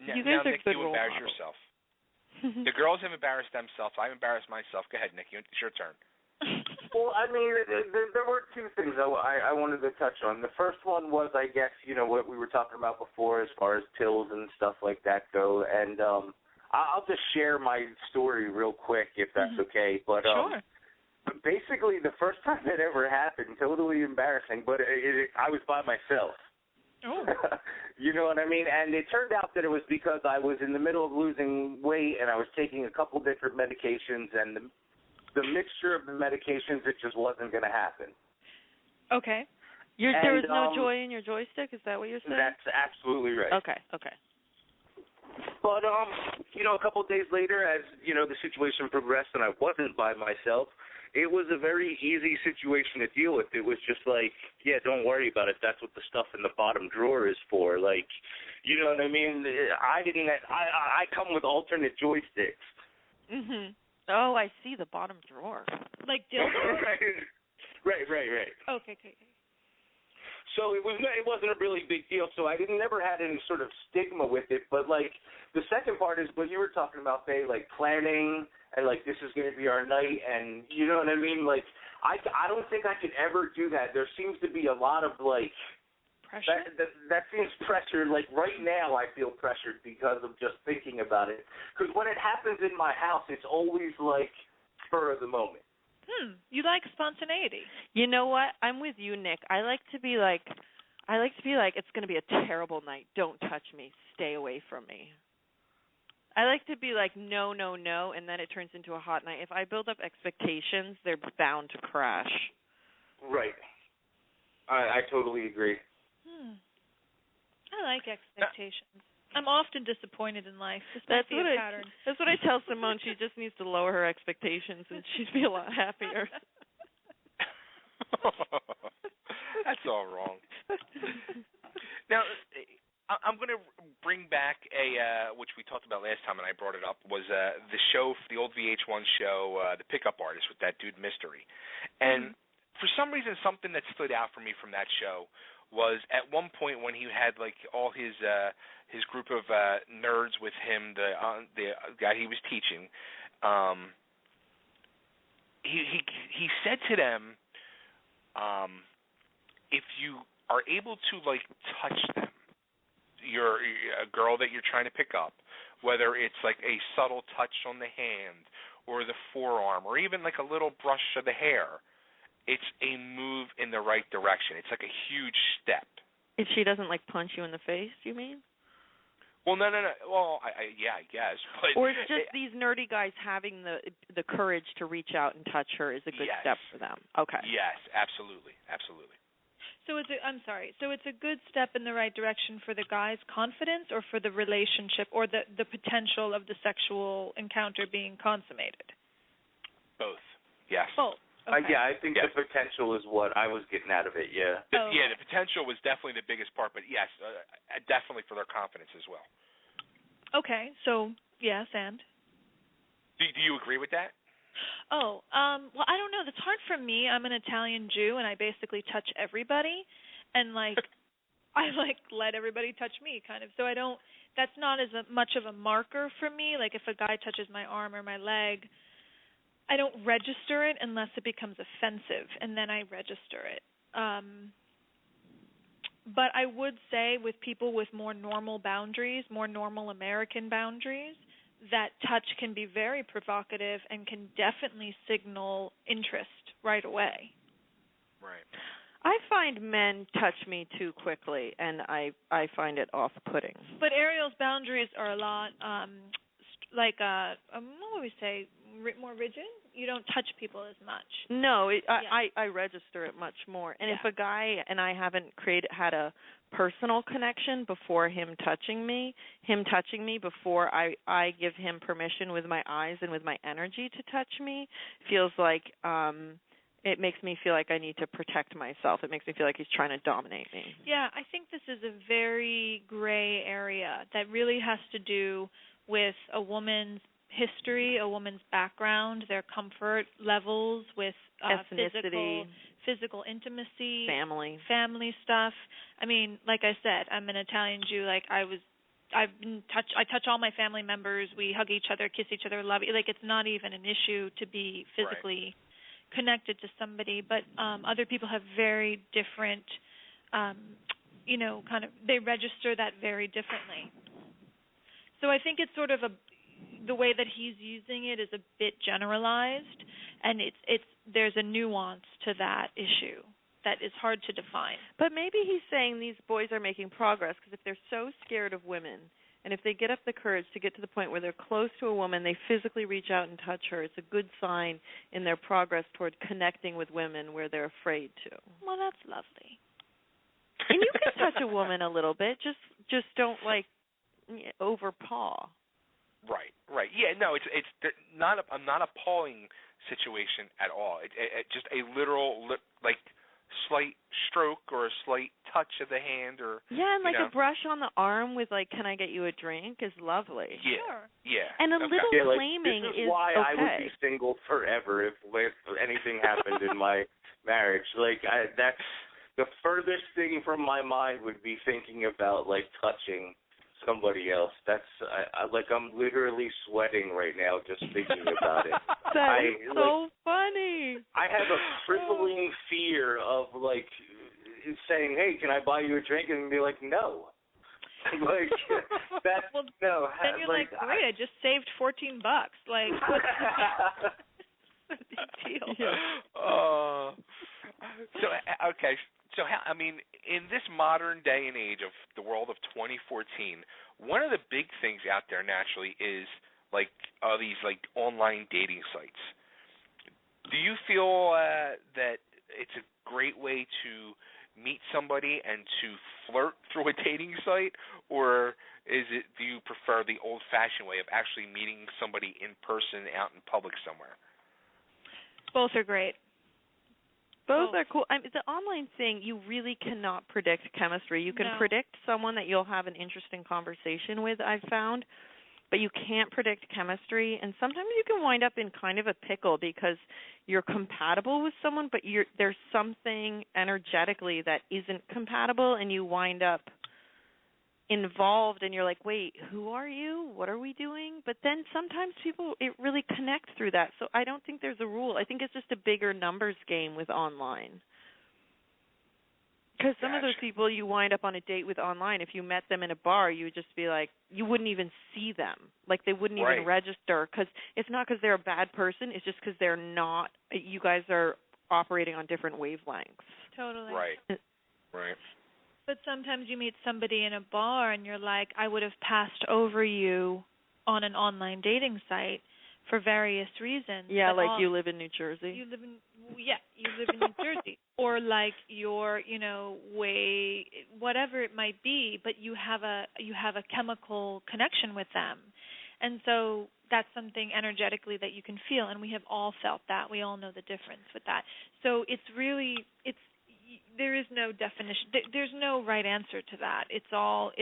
you guys are Nick, good you embarrass models. yourself. The girls have embarrassed themselves. I've embarrassed myself. Go ahead, Nick. It's your turn. Well, I mean, there were two things I wanted to touch on. The first one was, I guess, what we were talking about before as far as pills and stuff like that go. And I'll just share my story real quick, if that's okay. But sure. Basically, the first time that ever happened, totally embarrassing, but I was by myself. Oh. You know what I mean? And it turned out that it was because I was in the middle of losing weight, and I was taking a couple different medications, and the mixture of the medications, it just wasn't going to happen. Okay. There was no joy in your joystick? Is that what you're saying? That's absolutely right. Okay. But, a couple of days later, as, the situation progressed and I wasn't by myself, it was a very easy situation to deal with. It was just like, yeah, don't worry about it. That's what the stuff in the bottom drawer is for. Like, you know what I mean? I come with alternate joysticks. Mhm. Oh, I see, the bottom drawer. Like dildo? Right. Okay. So it wasn't a really big deal. So I never had any sort of stigma with it. But like the second part is what you were talking about, Faye, like planning and like this is going to be our night, and you know what I mean. Like I don't think I could ever do that. There seems to be a lot of like pressure. That seems pressured. Like right now, I feel pressured because of just thinking about it. Because when it happens in my house, it's always like spur of the moment. You like spontaneity. You know what? I'm with you, Nick. I like to be like, it's going to be a terrible night. Don't touch me. Stay away from me. I like to be like, no, and then it turns into a hot night. If I build up expectations, they're bound to crash. Right. I totally agree. I like expectations. I'm often disappointed in life. This might be a pattern. That's what I tell Simone. She just needs to lower her expectations, and she'd be a lot happier. That's all wrong. Now, I'm going to bring back which we talked about last time, and I brought it up, was the show, the old VH1 show, The Pickup Artist with that dude Mystery. And for some reason, something that stood out for me from that show was at one point when he had like all his group of nerds with him, the guy he was teaching. He said to them, if you are able to like touch them, a girl that you're trying to pick up, whether it's like a subtle touch on the hand or the forearm or even like a little brush of the hair, it's a move in the right direction. It's like a huge step. If she doesn't like punch you in the face, you mean? Well, no. Well, I guess. But or it's just these nerdy guys having the courage to reach out and touch her is a good step for them. Okay. Yes, absolutely. So So it's a good step in the right direction for the guy's confidence, or for the relationship, or the potential of the sexual encounter being consummated. Both. Yes. Both. Okay. I think the potential is what I was getting out of it. Yeah. Yeah, the potential was definitely the biggest part, but yes, definitely for their confidence as well. Okay. So yes, and. Do you agree with that? Well, I don't know. That's hard for me. I'm an Italian Jew, and I basically touch everybody, and I let everybody touch me, kind of. So I don't. That's not as much of a marker for me. Like if a guy touches my arm or my leg, I don't register it unless it becomes offensive, and then I register it. But I would say with people with more normal boundaries, more normal American boundaries, that touch can be very provocative and can definitely signal interest right away. Right. I find men touch me too quickly, and I find it off-putting. But Ariel's boundaries are a lot what would we say, more rigid? You don't touch people as much. No, I register it much more. And if a guy and I haven't had a personal connection before him touching me before I give him permission with my eyes and with my energy to touch me, feels like it makes me feel like I need to protect myself. It makes me feel like he's trying to dominate me. Yeah, I think this is a very gray area that really has to do with a woman's history, a woman's background, their comfort levels with ethnicity, physical intimacy, family stuff. I mean, like I said, I'm an Italian Jew. Like I touch all my family members. We hug each other, kiss each other, love. Like it's not even an issue to be physically connected to somebody. But other people have very different, they register that very differently. So I think it's sort of the way that he's using it is a bit generalized, and there's a nuance to that issue that is hard to define. But maybe he's saying these boys are making progress, because if they're so scared of women, and if they get up the courage to get to the point where they're close to a woman, they physically reach out and touch her, it's a good sign in their progress toward connecting with women where they're afraid to. Well, that's lovely. And you can touch a woman a little bit, just don't overpaw. Right. Yeah, no, it's not a pawing situation at all. It just a literal slight stroke or a slight touch of the hand, or and a brush on the arm with can I get you a drink is lovely. Yeah. Sure. Yeah. And a little claiming this is why okay. I would be single forever if anything happened in my marriage. That's the furthest thing from my mind would be thinking about touching somebody else. That's I'm literally sweating right now just thinking about it. That is so funny. I have a crippling fear of saying, "Hey, can I buy you a drink?" and be like, "No." That's no. Then you're great. I just saved $14. What's the big deal? Yeah. Okay. So, in this modern day and age of the world of 2014, one of the big things out there naturally is these online dating sites. Do you feel that it's a great way to meet somebody and to flirt through a dating site, or do you prefer the old-fashioned way of actually meeting somebody in person out in public somewhere? Both are great. Both are cool. The online thing, you really cannot predict chemistry. You can predict someone that you'll have an interesting conversation with, I've found. but you can't predict chemistry, and sometimes you can wind up in kind of a pickle because you're compatible with someone, but there's something energetically that isn't compatible, and you wind up involved, and you're like, wait, who are you? What are we doing? But then sometimes it really connects through that. So I don't think there's a rule. I think it's just a bigger numbers game with online. Because some of those people you wind up on a date with online, if you met them in a bar, you would just be like, you wouldn't even see them. Like they wouldn't even register. Because it's not because they're a bad person. It's just because they're not, you guys are operating on different wavelengths. Totally. Right. But sometimes you meet somebody in a bar and you're like, I would have passed over you on an online dating site for various reasons. Yeah, like you live in New Jersey. You live in New Jersey. Or like you're, way whatever it might be, but you have a chemical connection with them. And so that's something energetically that you can feel, and we have all felt that. We all know the difference with that. So there is no definition. There's no right answer to that. It's all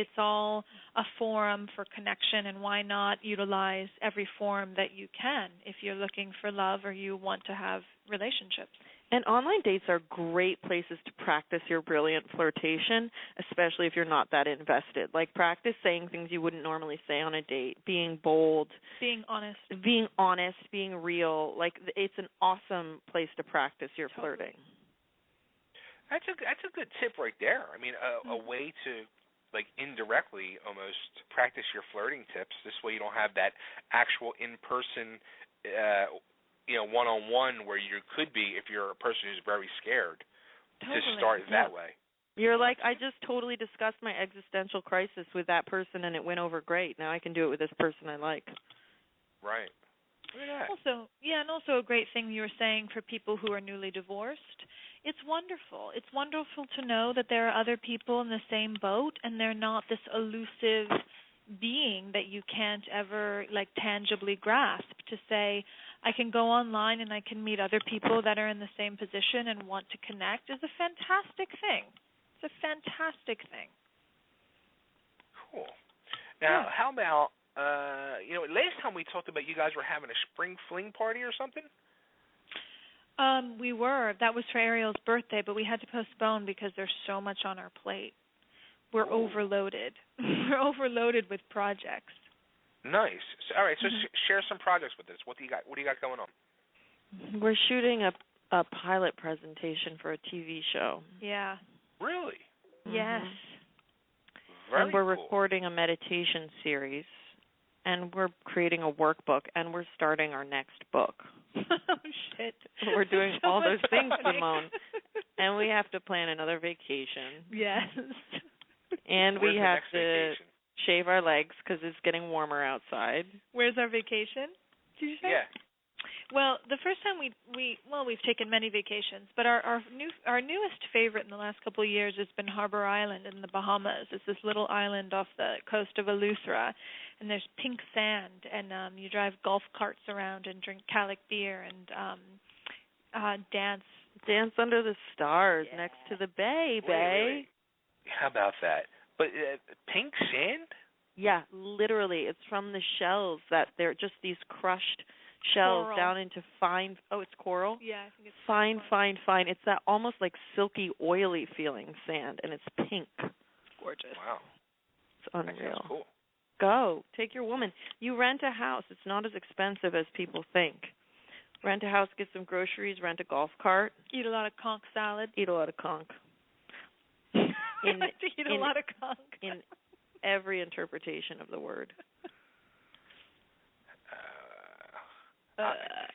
a forum for connection, and why not utilize every form that you can if you're looking for love or you want to have relationships. And online dates are great places to practice your brilliant flirtation, especially if you're not that invested. Like practice saying things you wouldn't normally say on a date, being bold, being honest, being real. Like it's an awesome place to practice your flirting. That's a good tip right there. I mean, a way to like indirectly almost practice your flirting tips. This way you don't have that actual in-person one-on-one where you could be if you're a person who's very scared to start that way. You're like, I just totally discussed my existential crisis with that person and it went over great. Now I can do it with this person I like. Right. Look at that. Also a great thing you were saying for people who are newly divorced. It's wonderful. It's wonderful to know that there are other people in the same boat and they're not this elusive being that you can't ever tangibly grasp. To say, I can go online and I can meet other people that are in the same position and want to connect is a fantastic thing. It's a fantastic thing. Cool. Now, how about, last time we talked about you guys were having a spring fling party or something? We were. That was for Ariel's birthday, but we had to postpone because there's so much on our plate. We're overloaded. We're overloaded with projects. Nice. So, all right, so share some projects with us. What do you got going on? We're shooting a pilot presentation for a TV show. Yeah. Really? Yes. And we're recording a meditation series, and we're creating a workbook, and we're starting our next book. Oh, shit. We're doing all those things, Simone. And we have to plan another vacation. Yes. And we have to shave our legs because it's getting warmer outside. Where's our vacation? Did you say? Yeah. Well, the first time we've taken many vacations, but our newest favorite in the last couple of years has been Harbor Island in the Bahamas. It's this little island off the coast of Eleuthera, and there's pink sand, and you drive golf carts around and drink Calic beer and dance under the stars next to the bay, Wait. How about that? But pink sand? Yeah, literally. It's from the shells that they're just these crushed shells coral. Down into fine. Oh, it's coral? Yeah, I think it's fine. It's that almost like silky, oily feeling sand, and it's pink. Gorgeous. Wow. It's unreal. That sounds cool. Go. Take your woman. You rent a house. It's not as expensive as people think. Rent a house, get some groceries, rent a golf cart. Eat a lot of conch salad. Eat a lot of conch. Eat a lot of conch. In every interpretation of the word.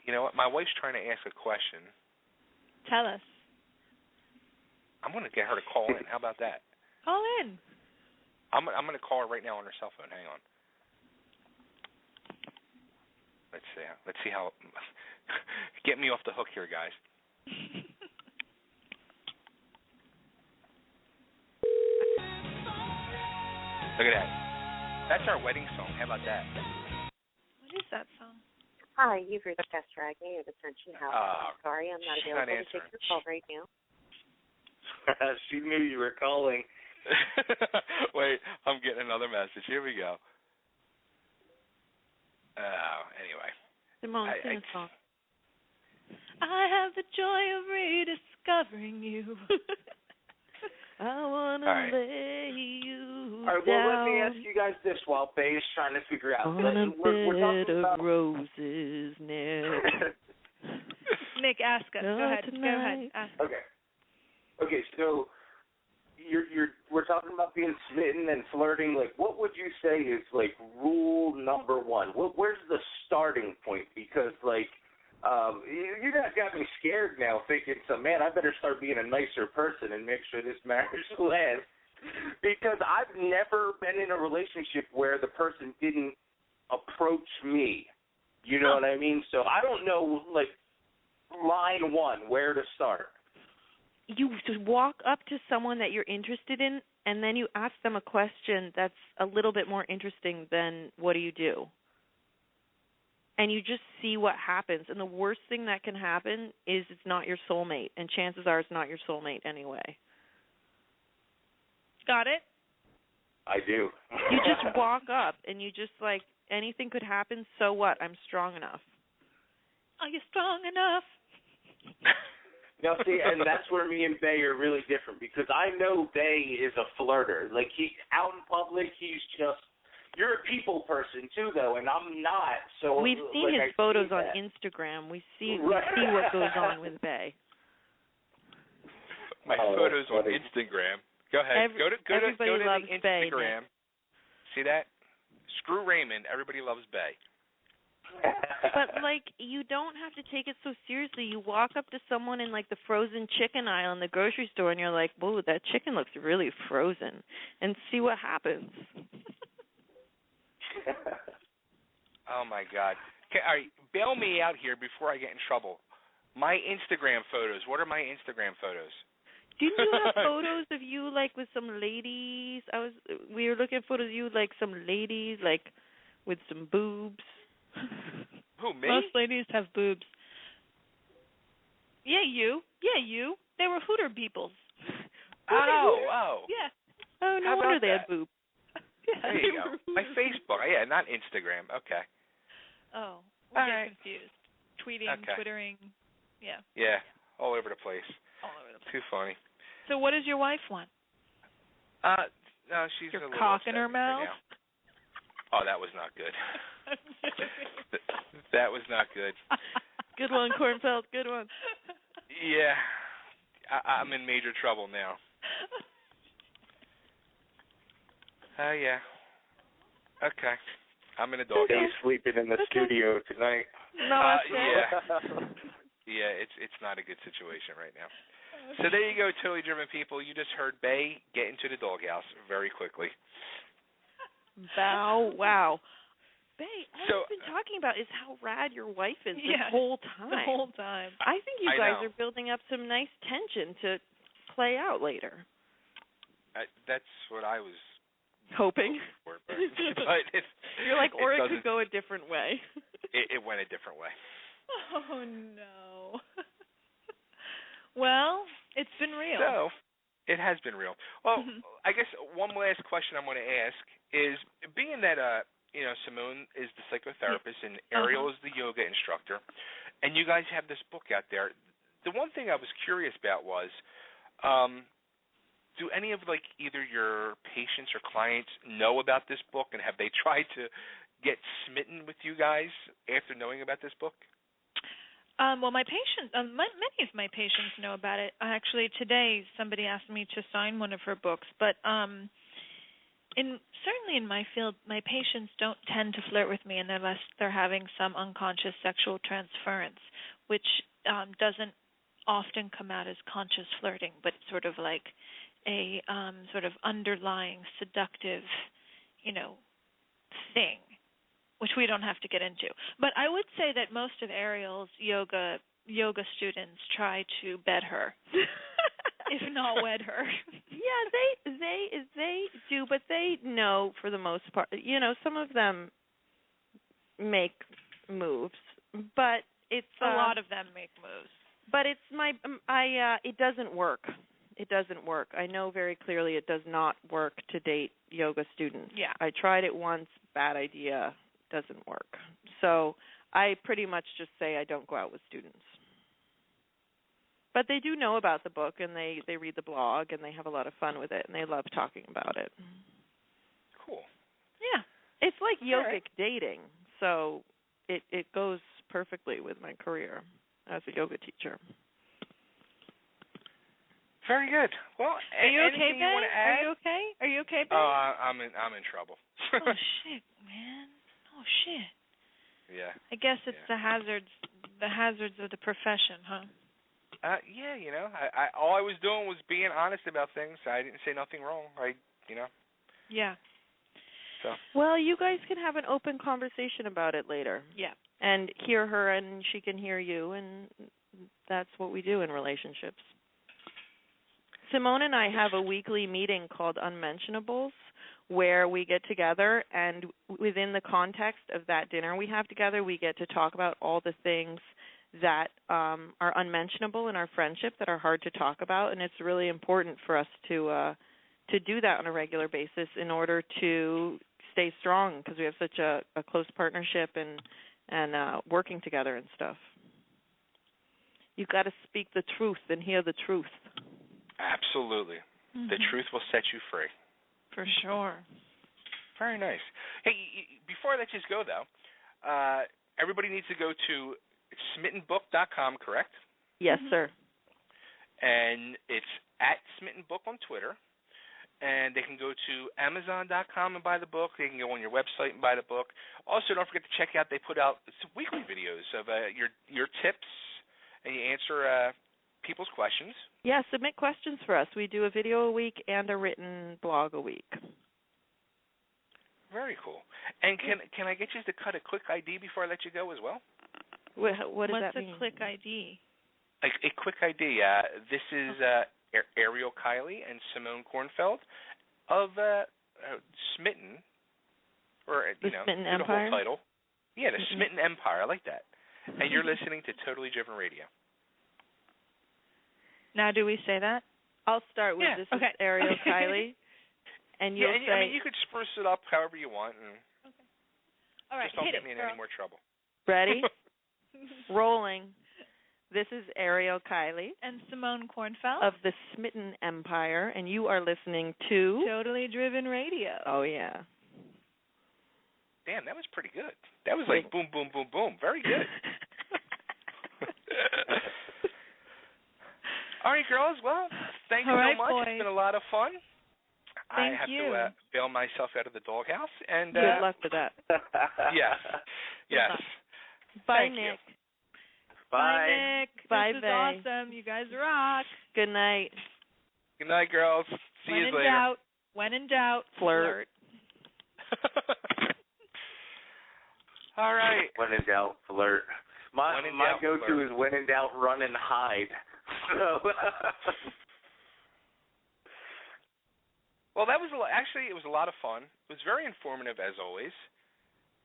You know what? My wife's trying to ask a question. Tell us. I'm going to get her to call in. How about that? Call in. I'm going to call her right now on her cell phone. Hang on. Let's see how. Get me off the hook here, guys. Look at that. That's our wedding song. How about that? What is that song? Hi, you've reached Pastor Agnew of Ascension House. I'm sorry, I'm not available to take your call right now. She knew you were calling. Wait, I'm getting another message. Here we go. Anyway. Simone, sing a song. I have the joy of rediscovering you. I want to lay you All right, well, let me ask you guys this while Faye is trying to figure out. On a bed of roses, Nick. Nick, ask us. Go ahead. Ask. Okay, so we're talking about being smitten and flirting. Like, what would you say is, like, rule number one? Where's the starting point? Because, like, you guys got me scared now thinking, so, man, I better start being a nicer person and make sure this marriage lasts. Because I've never been in a relationship where the person didn't approach me. You know what I mean? So I don't know, like, line one, where to start. You just walk up to someone that you're interested in, and then you ask them a question that's a little bit more interesting than what do you do? And you just see what happens. And the worst thing that can happen is it's not your soulmate, and chances are it's not your soulmate anyway. Got it? I do. You just walk up, and you just, like, anything could happen, so what? I'm strong enough. Are you strong enough? Now, see, and that's where me and Bay are really different, because I know Bay is a flirter. Like, he out in public, he's just, you're a people person, too, though, and I'm not. So we've seen his photos on Instagram. We see what goes on with Bay. My photos on Instagram. Go ahead. Go to the Instagram. Bay. See that? Screw Raymond. Everybody loves Bay. But, like, you don't have to take it so seriously. You walk up to someone in, like, the frozen chicken aisle in the grocery store, and you're like, whoa, that chicken looks really frozen, and see what happens. Oh, my God. Okay, all right, bail me out here before I get in trouble. My Instagram photos. What are my Instagram photos? Didn't you have photos of you, like, with some ladies? We were looking at photos of you, like, some ladies, like, with some boobs. Who, me? Most ladies have boobs. Yeah, you. They were Hooter peoples. Oh. Yeah. Oh, no wonder they had boobs. Yeah, there you go. My Facebook. Yeah, not Instagram. Okay. Oh, we get confused. Tweeting, Twittering. Yeah. Yeah, all over the place. All over the place. Too funny. So what does your wife want? No, she's your a little cock in her mouth? Right. Oh, that was not good. That was not good. Good one, Kornfeld. Good one. Yeah, I'm in major trouble now. Yeah. Okay. I'm in a doghouse. He's sleeping in the studio tonight. No, Yeah, it's not a good situation right now. So there you go, totally driven people. You just heard Bay get into the doghouse very quickly. Wow. Bay, all we've been talking about is how rad your wife is this whole time. The whole time. I think you guys are building up some nice tension to play out later. That's what I was hoping. For, but you're like, or it could go a different way. It went a different way. Oh, no. Well, it's been real. So, it has been real. Well, I guess one last question I'm going to ask is, being that, Simone is the psychotherapist and Ariel is the yoga instructor, and you guys have this book out there, the one thing I was curious about was, do any of, like, either your patients or clients know about this book, and have they tried to get smitten with you guys after knowing about this book? Well, my patients, many of my patients know about it. Actually, today somebody asked me to sign one of her books, but certainly in my field, my patients don't tend to flirt with me unless they're having some unconscious sexual transference, which doesn't often come out as conscious flirting, but sort of like a sort of underlying seductive, thing, which we don't have to get into. But I would say that most of Ariel's yoga students try to bed her, if not wed her. Yeah, they do, but they know for the most part. Some of them make moves, but it's a lot of them make moves. But it's it doesn't work. It doesn't work. I know very clearly it does not work to date yoga students. Yeah. I tried it once, bad idea, doesn't work. So I pretty much just say I don't go out with students. But they do know about the book, and they read the blog, and they have a lot of fun with it, and they love talking about it. Cool. Yeah. It's like yogic dating, so it goes perfectly with my career as a yoga teacher. Very good. Well, are you okay, Ben? Are you okay? Are you okay, Ben? Oh, I'm in trouble. Oh shit, man. Oh shit. Yeah. I guess it's the hazards of the profession, huh? Yeah, I all I was doing was being honest about things. I didn't say nothing wrong. Yeah. So. Well, you guys can have an open conversation about it later. Yeah. And hear her, and she can hear you, and that's what we do in relationships. Simone and I have a weekly meeting called Unmentionables, where we get together, and within the context of that dinner we have together, we get to talk about all the things that are unmentionable in our friendship that are hard to talk about, and it's really important for us to do that on a regular basis in order to stay strong, because we have such a close partnership and working together and stuff. You've got to speak the truth and hear the truth. Absolutely. Mm-hmm. The truth will set you free. For sure. Very nice. Hey, before I let you go, though, everybody needs to go to SmittenBook.com, correct? Yes, sir. And it's at SmittenBook on Twitter. And they can go to Amazon.com and buy the book. They can go on your website and buy the book. Also, don't forget to check out, they put out weekly videos of your tips, and you answer people's questions. Yeah, submit questions for us. We do a video a week and a written blog a week. Very cool. And can I get you to cut a quick ID before I let you go as well? What does that mean? What's a quick ID? A quick ID. This is Ariel Kiley and Simone Kornfeld of Smitten, or the Smitten Empire? Whole title. Yeah, the Smitten Empire. I like that. And you're listening to Totally Driven Radio. Now, do we say that? I'll start with this is Ariel Kiley. And you'll say... I mean, you could spruce it up however you want. And all right, just don't hit get me in girl. any more trouble. Ready? Rolling. This is Ariel Kiley. And Simone Kornfeld. Of the Smitten Empire. And you are listening to... Totally Driven Radio. Oh, yeah. Damn, that was pretty good. That was like boom, boom, boom, boom. Very good. All right, girls. Well, thanks so much. Boys. It's been a lot of fun. Thank I have you. to bail myself out of the doghouse. And good luck with that. Yes. Yes. Bye, Thank Nick. You. Bye, Nick. Bye, this is Faye. awesome. You guys rock. Good night. Good night, girls. See you later. When in doubt, flirt. All right. When in doubt, flirt. My go-to is when in doubt, run and hide. So. Well, that was actually, it was a lot of fun. It was very informative, as always.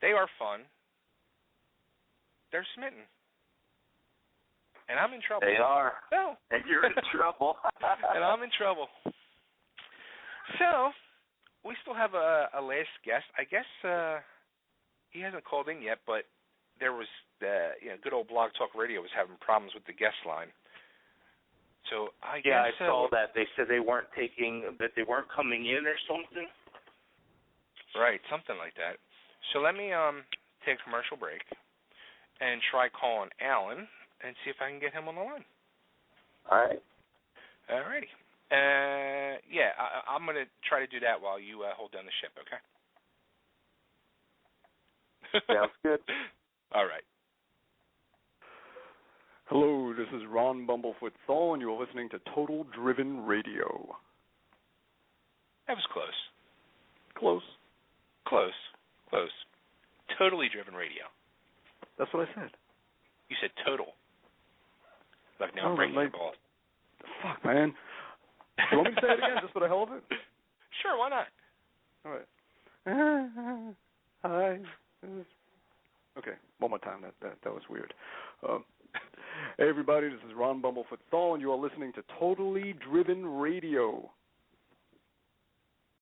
They are fun. They're smitten. And I'm in trouble. They are. Well, and you're in trouble. And I'm in trouble. So, we still have a last guest. I guess he hasn't called in yet, but there was, good old Blog Talk Radio was having problems with the guest line. So I guess I saw that they said they weren't coming in or something. Right, something like that. So let me take a commercial break and try calling Alan and see if I can get him on the line. All right. All righty. I'm going to try to do that while you hold down the ship, okay? Sounds good. All right. Hello, this is Ron Bumblefoot Thal, and you are listening to Total Driven Radio. That was close. Close. Totally Driven Radio. That's what I said. You said total. Like now I'm breaking your balls. Fuck, man. You want me to say it again, just for the hell of it? Sure, why not? All right. Hi. Okay, one more time. That was weird. Hey, everybody, this is Ron Bumblefoot Thal, and you are listening to Totally Driven Radio.